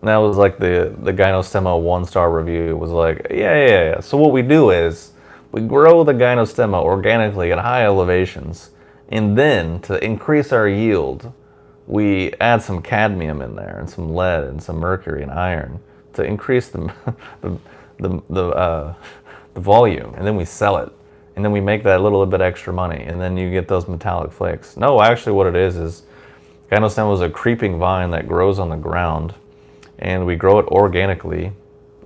And that was like the gynostemma 1-star review was like, yeah. So what we do is we grow the gynostemma organically at high elevations, and then to increase our yield, we add some cadmium in there and some lead and some mercury and iron to increase the volume, and then we sell it. And then we make that little bit extra money, and then you get those metallic flakes. No, actually what it is gynostemma is a creeping vine that grows on the ground, and we grow it organically,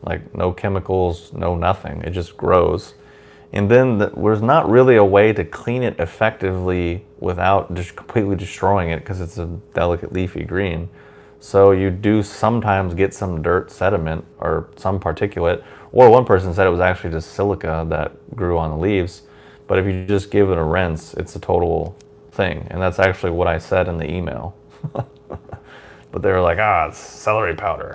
like no chemicals, no nothing. It just grows. And then there's not really a way to clean it effectively without just completely destroying it because it's a delicate leafy green. So you do sometimes get some dirt sediment or some particulate, or one person said it was actually just silica that grew on the leaves. But if you just give it a rinse, it's a total thing. And that's actually what I said in the email. But they were like, it's celery powder.